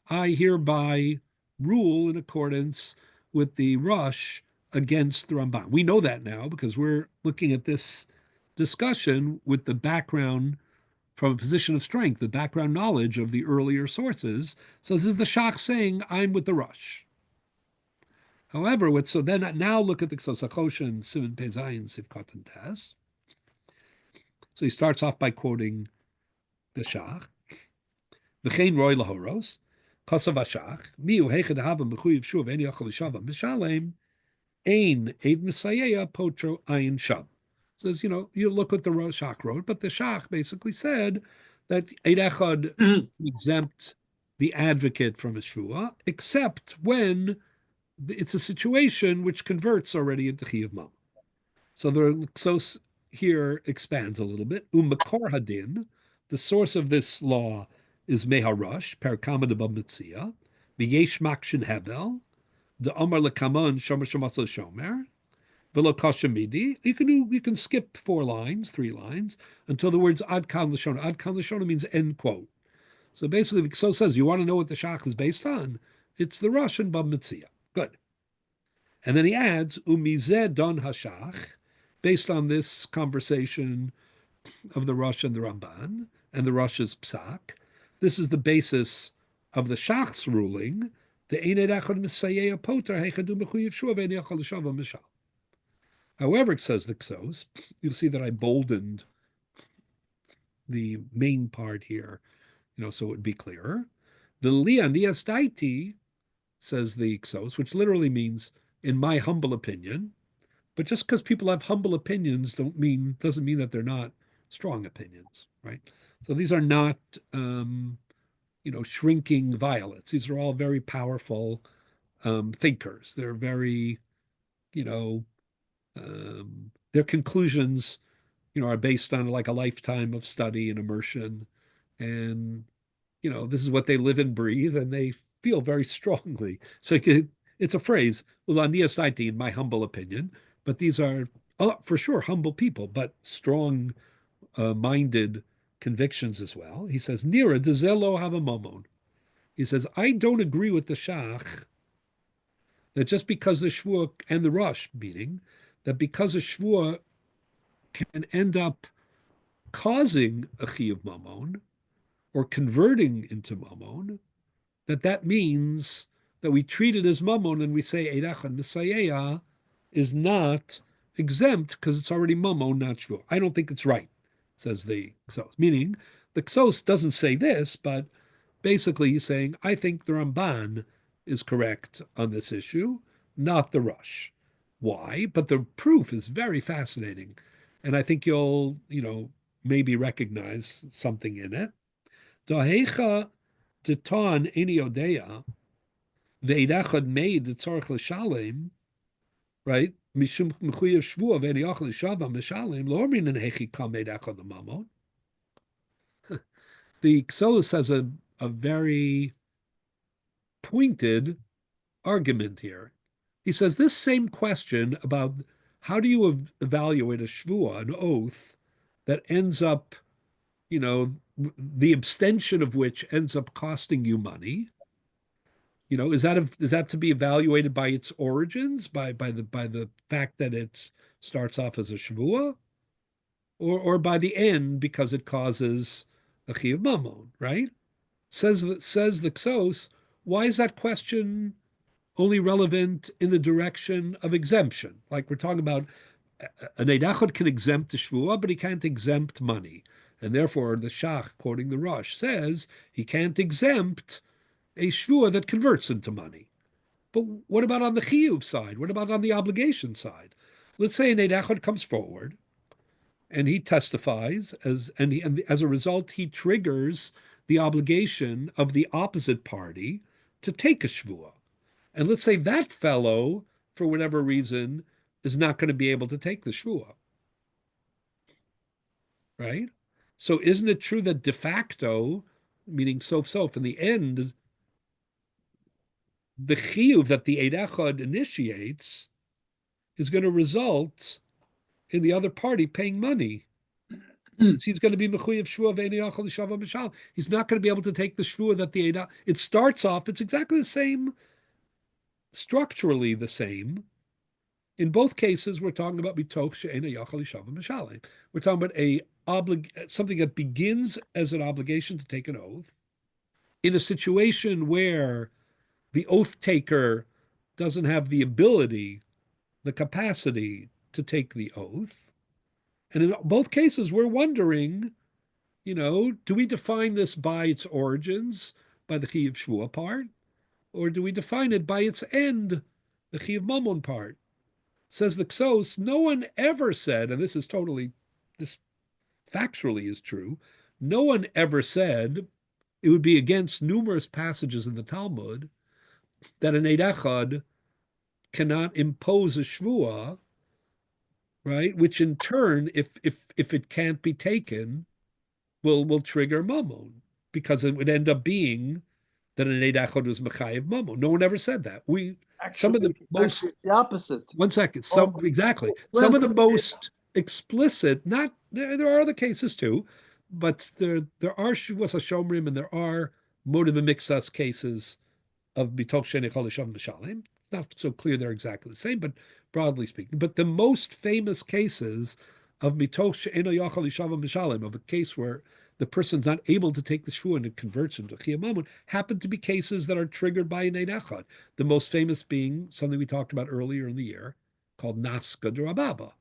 I hereby rule in accordance with the Rosh against the Ramban. We know that now because we're looking at this discussion with the background from a position of strength, the background knowledge of the earlier sources. So this is the Shach saying, I'm with the Rosh. However, so then now look at the Ksosachoshen, Simon Pezayin, Sivkot and Tes. So he starts off by quoting the Shach. V'chein roy lahoros, kosav hashach, miu hechad havam b'chuyiv shuv en yachol l'shavam b'shalem, ein eid Messiah potro ayin sham. Says, you look what the Shach wrote, but the Shach basically said that Eid Echad exempt the advocate from a shvuah, except when it's a situation which converts already into chiyuv mam. So the Ksos here expands a little bit. Makor hadin, the source of this law is Meharush, Perkama de Bamitzia, V'yesh Makshin Hevel, the Omar Lekaman Shomer Shemasel Shomer, you can skip 3 lines, until the words Ad Kan Lashona. Ad Kan Lashona means end quote. So basically, the Kso says, you want to know what the Shach is based on? It's the Rosh and Bab Mitzia. Good. And then he adds, Umizeh Don Hashach, based on this conversation of the Rosh and the Ramban, and the Rosh's Psak. This is the basis of the Shach's ruling, the Eined Echad Messiah Poter, Heichadu Mechuyev Shuv, Ein Yachal L'Shava Mishal. However, it says the Ksos, you'll see that I boldened the main part here, so it would be clearer. The Lianias Daiti, says the Ksos, which literally means, in my humble opinion, but just because people have humble opinions doesn't mean that they're not strong opinions, right? So these are not, shrinking violets. These are all very powerful thinkers. They're very, their conclusions, are based on like a lifetime of study and immersion. And, this is what they live and breathe, and they feel very strongly. So it's a phrase, in my humble opinion, but these are, for sure, humble people, but strong minded convictions as well. He says, Nira dezelo have a momon. He says, I don't agree with the Shach that just because the Shvuah and the Rosh, meaning that because a Shvuah can end up causing a chiyuv mamon or converting into mamon, that means that we treat it as mamon and we say Eid Echad Messiah is not exempt because it's already mamon, not shvuah. I don't think it's right, says the Ksos. Meaning, the Ksos doesn't say this, but basically he's saying, I think the Ramban is correct on this issue, not the Rosh. Why? But the proof is very fascinating. And I think you'll, maybe recognize something in it. Dahecha detan eni odea, ve'eid echad made the tzorach l'shalem, right? Mishum mechuyev shvuah ve'eni achal l'shava mishalem, lo min hechi kam eid echad l'mamon. The Ksos has a very pointed argument here. He says this same question about how do you evaluate a shvuah, an oath, that ends up, the abstention of which ends up costing you money. Is that to be evaluated by its origins, by the fact that it starts off as a shvuah, or by the end because it causes a chiyuv mamon, right? Says the Ksos, why is that question only relevant in the direction of exemption? Like we're talking about, an Eid Echad can exempt the shvuah, but he can't exempt money. And therefore, the Shach, quoting the Rosh, says he can't exempt a shvuah that converts into money. But what about on the chiyuv side? What about on the obligation side? Let's say an Eid Echad comes forward and he testifies and as a result, he triggers the obligation of the opposite party to take a shvuah. And let's say that fellow, for whatever reason, is not going to be able to take the shvuah, right? So isn't it true that de facto, meaning sof, in the end, the chiyuv that the Eid Echad initiates is going to result in the other party paying money. He's going to be mechuyev shvuah ve'eni yachal l'shava mishal. He's not going to be able to take the shvuah that the Eid. It starts off. It's exactly the same, structurally the same. In both cases, we're talking about mitoch she'ena yachal l'shava mishal. We're talking about something that begins as an obligation to take an oath in a situation where the oath taker doesn't have the ability, the capacity to take the oath. And in both cases, we're wondering, do we define this by its origins, by the Chiyuv Shvuah part, or do we define it by its end, the Chiyuv Mammon part? Says the Ksos, no one ever said, and this factually is true, no one ever said, it would be against numerous passages in the Talmud, that an Eid Echad cannot impose a Shvuah, right? Which in turn, if it can't be taken, will trigger Mammon, because it would end up being that an Eid Echad was Mechayev Mammon. No one ever said that. Some of the most the opposite. 1 second. Exactly. Well, Some of the most explicit, not there are other cases too, but there are Shuvas HaShomrim and there are Modim Mixas cases of Bitoch Sheni Cholisham Mishalim. It's not so clear they're exactly the same, but broadly speaking. But the most famous cases of Mitoch She'eno Yachal Yishava Mishalim, of a case where the person's not able to take the shvuah and it converts him to Chiyuv Mammon, happen to be cases that are triggered by an Eid Echad. The most famous being something we talked about earlier in the year called Naska D'Rababa.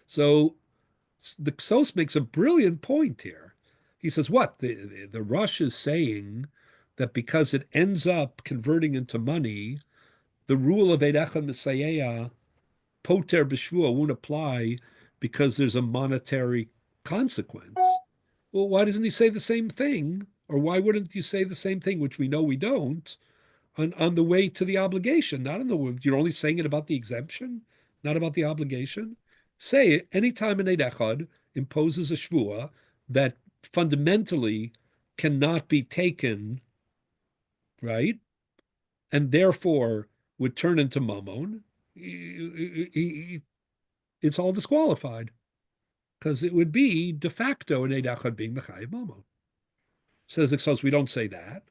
So the Ksos makes a brilliant point here. He says, what? The Rush is saying that because it ends up converting into money, the rule of Eid Echad Misayea, Poter B'Shvuah, won't apply because there's a monetary consequence. Well, why doesn't he say the same thing? Or why wouldn't you say the same thing, which we know we don't, on the way to the obligation? Not on the, you're only saying it about the exemption, not about the obligation. Say it anytime an Eid Echad imposes a Shvuah that fundamentally cannot be taken, right? And therefore would turn into Mammon, it's all disqualified. Because it would be de facto an Eid Echad being Mechayev Mammon. Says the Ksos, we don't say that.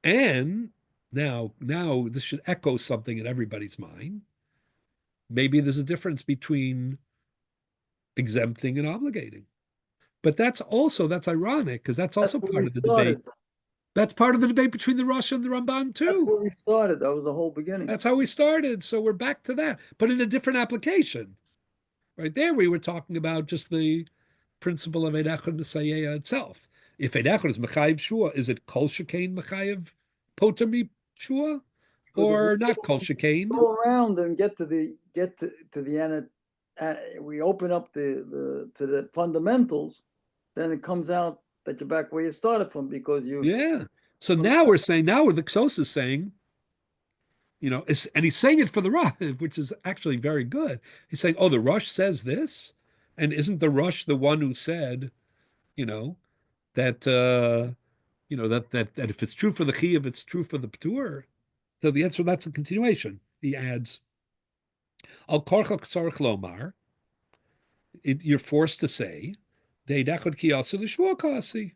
And now this should echo something in everybody's mind. Maybe there's a difference between exempting and obligating. But that's ironic, because that's also part of the debate. That's part of the debate between the Rosh and the Ramban too. That's where we started. That was the whole beginning. That's how we started. So we're back to that, but in a different application. Right there, we were talking about just the principle of Eid Echad Misayea itself. If Eid Echad is Mechayev Shua, is it Kol Shekain Mechayev Potami Shua, or not Kol Shekain? Go around and get to the end. We open up to the fundamentals, then it comes out that you're back where you started from, because you. Yeah. So now we're saying, the Ksos is saying, and he's saying it for the Rush, which is actually very good. He's saying, the Rush says this, and isn't the Rush the one who said, that that if it's true for the Chiyuv, it's true for the P'tur? So the answer, that's a continuation. He adds, Al Korcha Ksarach Lomar, you're forced to say, De'ed Echad Ki Yasa L'Shvuah Kasi,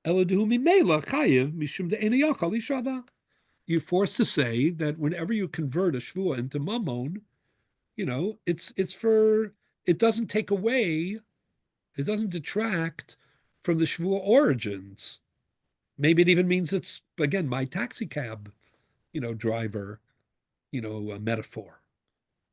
Eladuhu Mimela Chayiv Mishum De'ena Yachal Yishava. You're forced to say that whenever you convert a shvuah into mammon, it doesn't take away, it doesn't detract from the shvuah origins. Maybe it even means it's, again, my taxi cab, driver, a metaphor.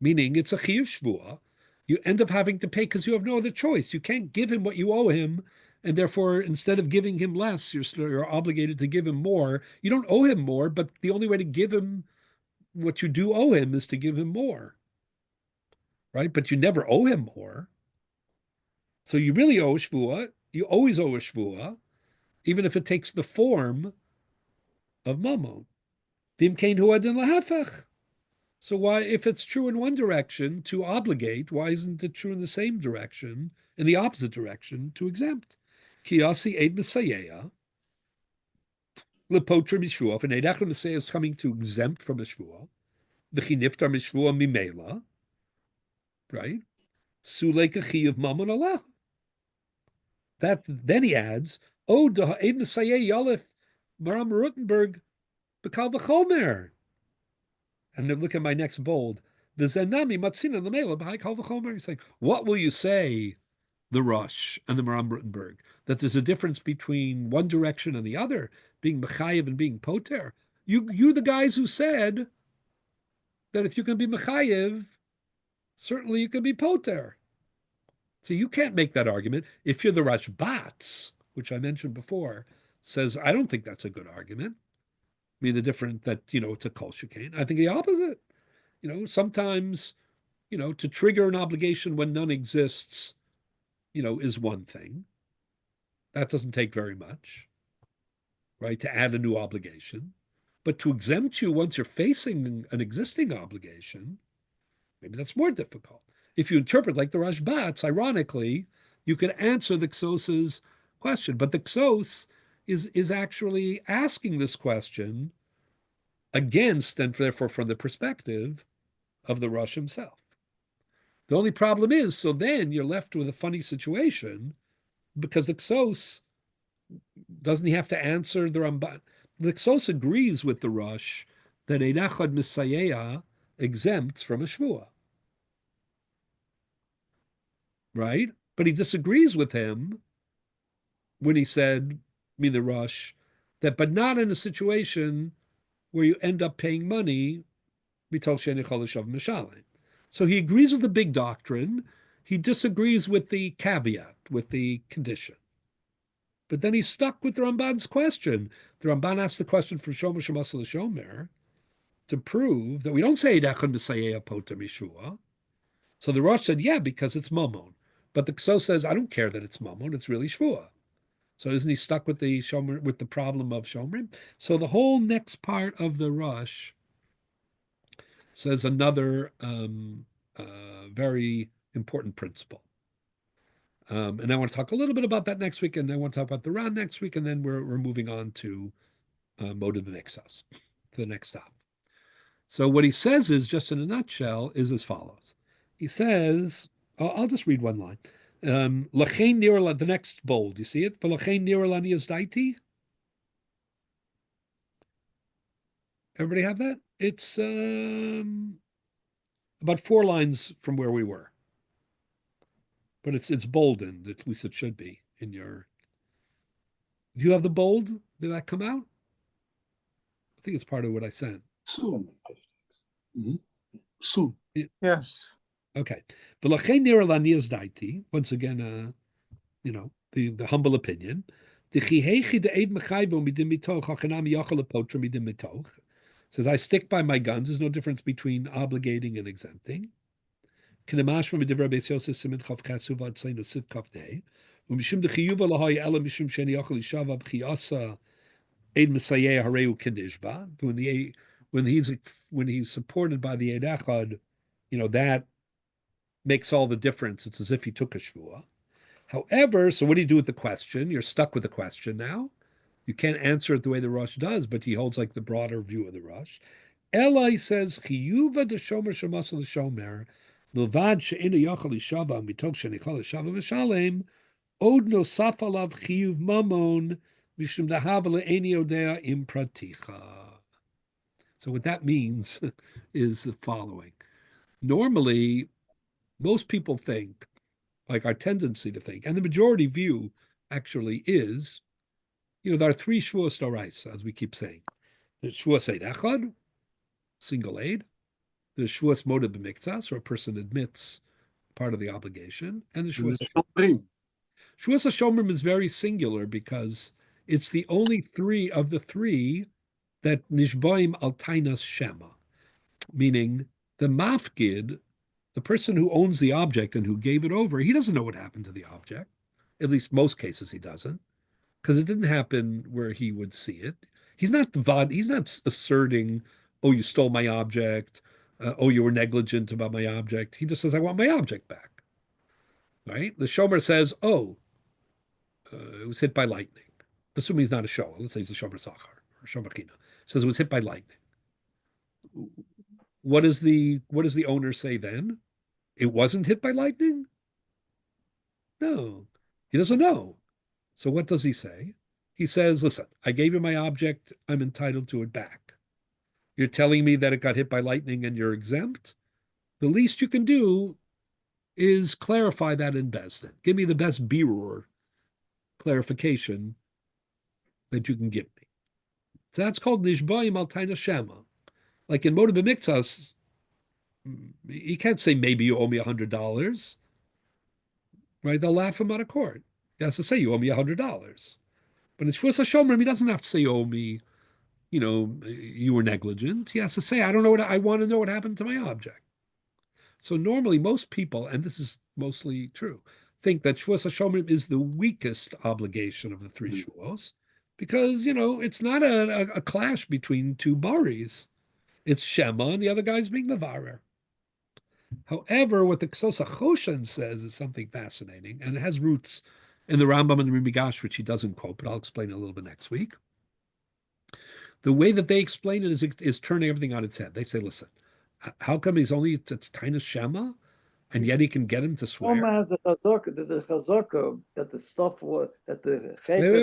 Meaning it's a chiyuv shvuah. You end up having to pay because you have no other choice. You can't give him what you owe him. And therefore, instead of giving him less, you're obligated to give him more. You don't owe him more, but the only way to give him what you do owe him is to give him more. right? But you never owe him more. So you really owe a shvua. You always owe a shvua, even if it takes the form of mamon. So why, if it's true in one direction to obligate, why isn't it true in the same direction, in the opposite direction, to exempt? Kiyasi eid Messiah, lepotra mishvua. If an eidach Messiah is coming to exempt from a shvua, v'chi niftar mishvua mimela, right? Sulei of mamon Allah. That then he adds, oh, the eid Messiah yalif maram Rutenberg bekal v'chomer. And then look at my next bold. The Zenami Matzina the Mela B'Hai Kal V'Chomer. He's saying, what will you say, the Rush and the Maram Rutenberg, that there's a difference between one direction and the other, being Mechayev and being Poter? You're the guys who said that if you can be Mechayev, certainly you can be Poter. So you can't make that argument. If you're the Rashbats, which I mentioned before, says, I don't think that's a good argument. I mean, the different that, it's a kol shekain. I think the opposite. Sometimes, to trigger an obligation when none exists, is one thing. That doesn't take very much, right? To add a new obligation. But to exempt you once you're facing an existing obligation, maybe that's more difficult. If you interpret like the Rashbats, ironically, you could answer the Ksos's question. But the Ksos is actually asking this question against, and therefore from the perspective of the Rosh himself. The only problem is, so then you're left with a funny situation because the Ksos, doesn't he have to answer the Ramban? The Ksos agrees with the Rosh that Ein Echad Misayea exempts from a Shvua. Right? But he disagrees with him when he said, the Rosh, that but not in a situation where you end up paying money, so he agrees with the big doctrine. He disagrees with the caveat, with the condition. But then he's stuck with the Ramban's question. The Ramban asked the question from Shomer Shemasel Shomer to prove that we don't say Dachon B'Sayeh Poter Mishua. So the Rosh said, yeah, because it's Mammon. But the Kso says, I don't care that it's Mammon, it's really Shvua. So isn't he stuck with the Shomer, with the problem of Shomrim? So the whole next part of the Rosh says another very important principle. And I want to talk a little bit about that next week, and I want to talk about the Ran next week, and then we're moving on to Moed V'Nixas, to the next stop. So what he says is, just in a nutshell, is as follows. He says, I'll just read one line. L'chein nira, the next bold, you see it? V'l'chein nira lanias daiti. Everybody have that? It's about 4 lines from where we were. But it's boldened, at least it should be in your. Do you have the bold? Did that come out? I think it's part of what I sent. Soon. Mm-hmm. Soon. Yes. Okay. Once again, the humble opinion. Says, I stick by my guns. There's no difference between obligating and exempting. When he's supported by the Eid Echad, that makes all the difference. It's as if he took a shvua. However, so what do you do with the question? You're stuck with the question now. You can't answer it the way the Rosh does, but he holds like the broader view of the Rosh. Eli says, Chiyuva de shomer shemasel shomer, milvad she'ina yachal ishava mitok shenichal ishava mishalem, od nosaf alav chiyuv mamon mishum dahav le'eni odea im praticha. So what that means is the following. Normally, most people think, like our tendency to think, and the majority view actually is, there are 3 Shvuos Doraisa, as we keep saying. There's Shvuos Eid Echad, single aid. There's Shvuos Moed B'Miktzas, or a person admits part of the obligation. And the Shvuos Shomrim. Shvuos HaShomrim is very singular because it's the only 3 of the 3 that Nishboim al Tainas Shema, meaning the Mafgid the person who owns the object and who gave it over, he doesn't know what happened to the object. At least most cases he doesn't, because it didn't happen where he would see it. He's not asserting, oh, you stole my object, oh, you were negligent about my object. He just says, I want my object back. Right? The shomer says, oh, it was hit by lightning. Assuming he's not a shomer. Let's say he's a shomer sachar or shomer china. Says it was hit by lightning. What does the owner say then? It wasn't hit by lightning? No, he doesn't know. So what does he say? He says, listen, I gave you my object. I'm entitled to it back. You're telling me that it got hit by lightning and you're exempt? The least you can do is clarify that in Bezdin. Give me the best birur clarification that you can give me. So that's called nishbayim al taina shema. Like in Moda B'Miktzas, you can't say maybe you owe me $100, right? They'll laugh him out of court. He has to say you owe me $100. But in Shvus HaShomrim, he doesn't have to say you owe me, you were negligent. He has to say, I want to know what happened to my object. So normally most people, and this is mostly true, think that Shvus HaShomrim is the weakest obligation of the three Shvuos because, it's not a clash between two baris. It's Shema and the other guy's being Mavarer. However, what the Ksos HaChoshen says is something fascinating, and it has roots in the Rambam and the Rimigash, which he doesn't quote, but I'll explain it a little bit next week. The way that they explain it is turning everything on its head. They say, listen, how come it's Taina Shema, and yet he can get him to swear? There's a chazaka that the stuff was, that the...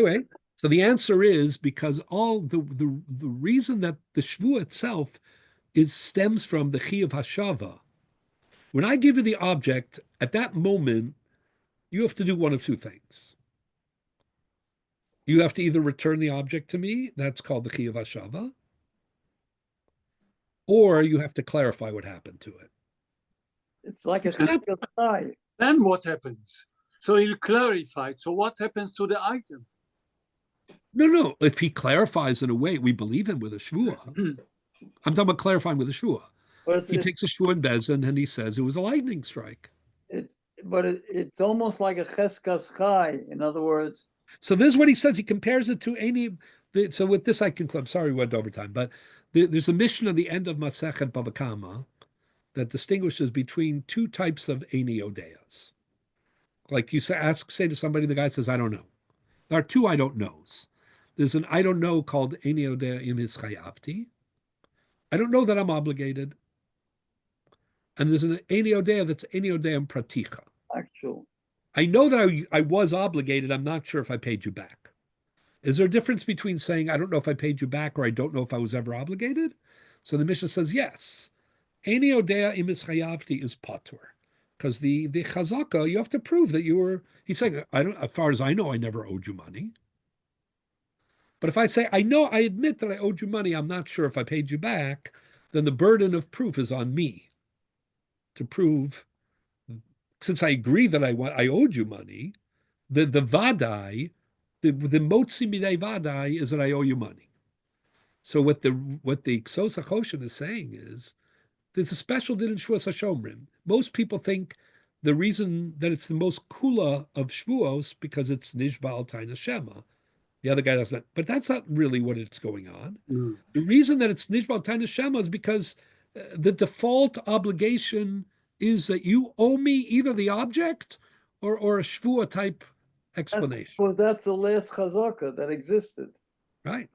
Wait. So the answer is because all the reason that the Shvu itself stems from the Chi of Hashava. When I give you the object, at that moment, you have to do one of two things. You have to either return the object to me, that's called the Chi of Hashava, or you have to clarify what happened to it. It's like a lie. Then what happens? So he'll clarify. So what happens to the item? No. If he clarifies in a way, we believe him with a shvua. I'm talking about clarifying with a shvua. He takes a shvua in Bezin and he says it was a lightning strike. It's almost like a cheskas chai. In other words. So this is what he says. He compares it to any. So with this, I conclude. I'm sorry we went over time, but there's a mission at the end of Masechet Bava Kama that distinguishes between two types of Eini Odeas. Like you say to somebody, the guy says, I don't know. There are two I don't knows. There's an I don't know called Eini Odea im Hischayavti. I don't know that I'm obligated. And there's an Eini Odea that's Eini Odea im Praticha. Actual. I know that I was obligated. I'm not sure if I paid you back. Is there a difference between saying I don't know if I paid you back or I don't know if I was ever obligated? So the Mishnah says yes. Eini Odea im Hischayavti is patur. Because the chazaka, you have to prove that you were, he's saying, as far as I know, I never owed you money. But if I say, I admit that I owed you money, I'm not sure if I paid you back, then the burden of proof is on me to prove, since I agree that I owed you money, the vadai, the motzi midei vadai is that I owe you money. So what the Ksos HaChoshen is saying is, there's a special din in Shvuos HaShomrim. Most people think the reason that it's the most kula of Shvuos because it's Nishba al Taina Shema. The other guy doesn't. But that's not really what it's going on. The reason that it's Nishba al Taina Shema is because the default obligation is that you owe me either the object or a Shvua type explanation. Because that's the last chazaka that existed. Right.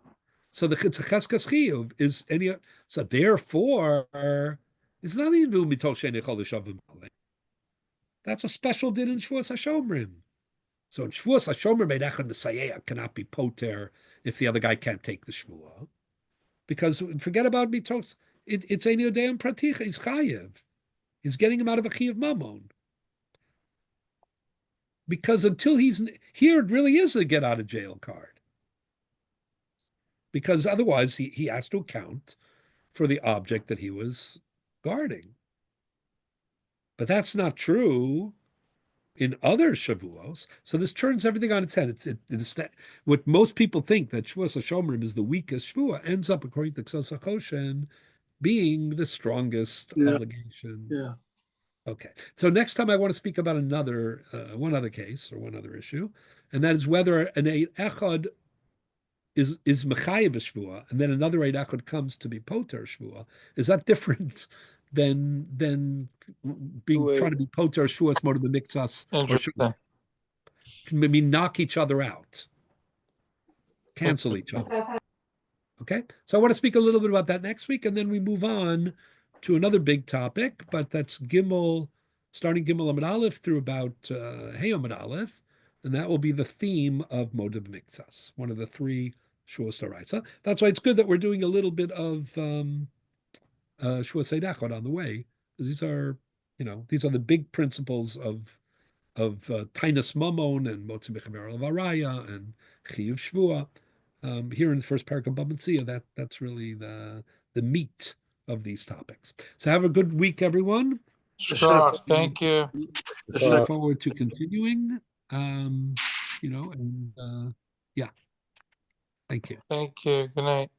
So the Cheskas Chiyuv is any. So therefore, it's not even doing mitol sheni chol shavim. That's a special din in Shvuos HaShomrim. So in Shvuos HaShomrim, Echad Mesayea cannot be poter if the other guy can't take the Shvuah. Because forget about mitos. It's ein yodeim praticha. He's chayev. He's getting him out of a chiyuv mamon. Because until he's here, it really is a get out of jail card. Because otherwise he has to account for the object that he was guarding. But that's not true in other Shavuos. So this turns everything on its head. What most people think that Shavuos HaShomrim is the weakest Shavuot ends up, according to Ksos HaChoshen, being the strongest obligation Okay. So next time I want to speak about another one other case or one other issue, and that is whether an Eid Echad is mechayev a shvua, and then another Eid Echad comes to be poter shvua. Is that different than being trying to be poter shvuas more to the mixas or Interesting. shvua? Can maybe knock each other out, cancel each other. Okay. So I want to speak a little bit about that next week, and then we move on to another big topic, but that's Gimel, starting Gimel Amud Aleph through about Hey Amud Aleph, and that will be the theme of Modeh B'Miktsas, one of the three Shuos D'Oraisa. That's why it's good that we're doing a little bit of Shuos Eid Echad on the way, because these are the big principles of Tainus Mamon and Motzi Mechaver Al-Varaya and Chiyuv Shvua. Here in the first parak of Bava Metzia, that's really the meat of these topics. So have a good week, everyone. Sure. Thank you. Look forward to continuing. Yeah. Thank you. Thank you. Good night.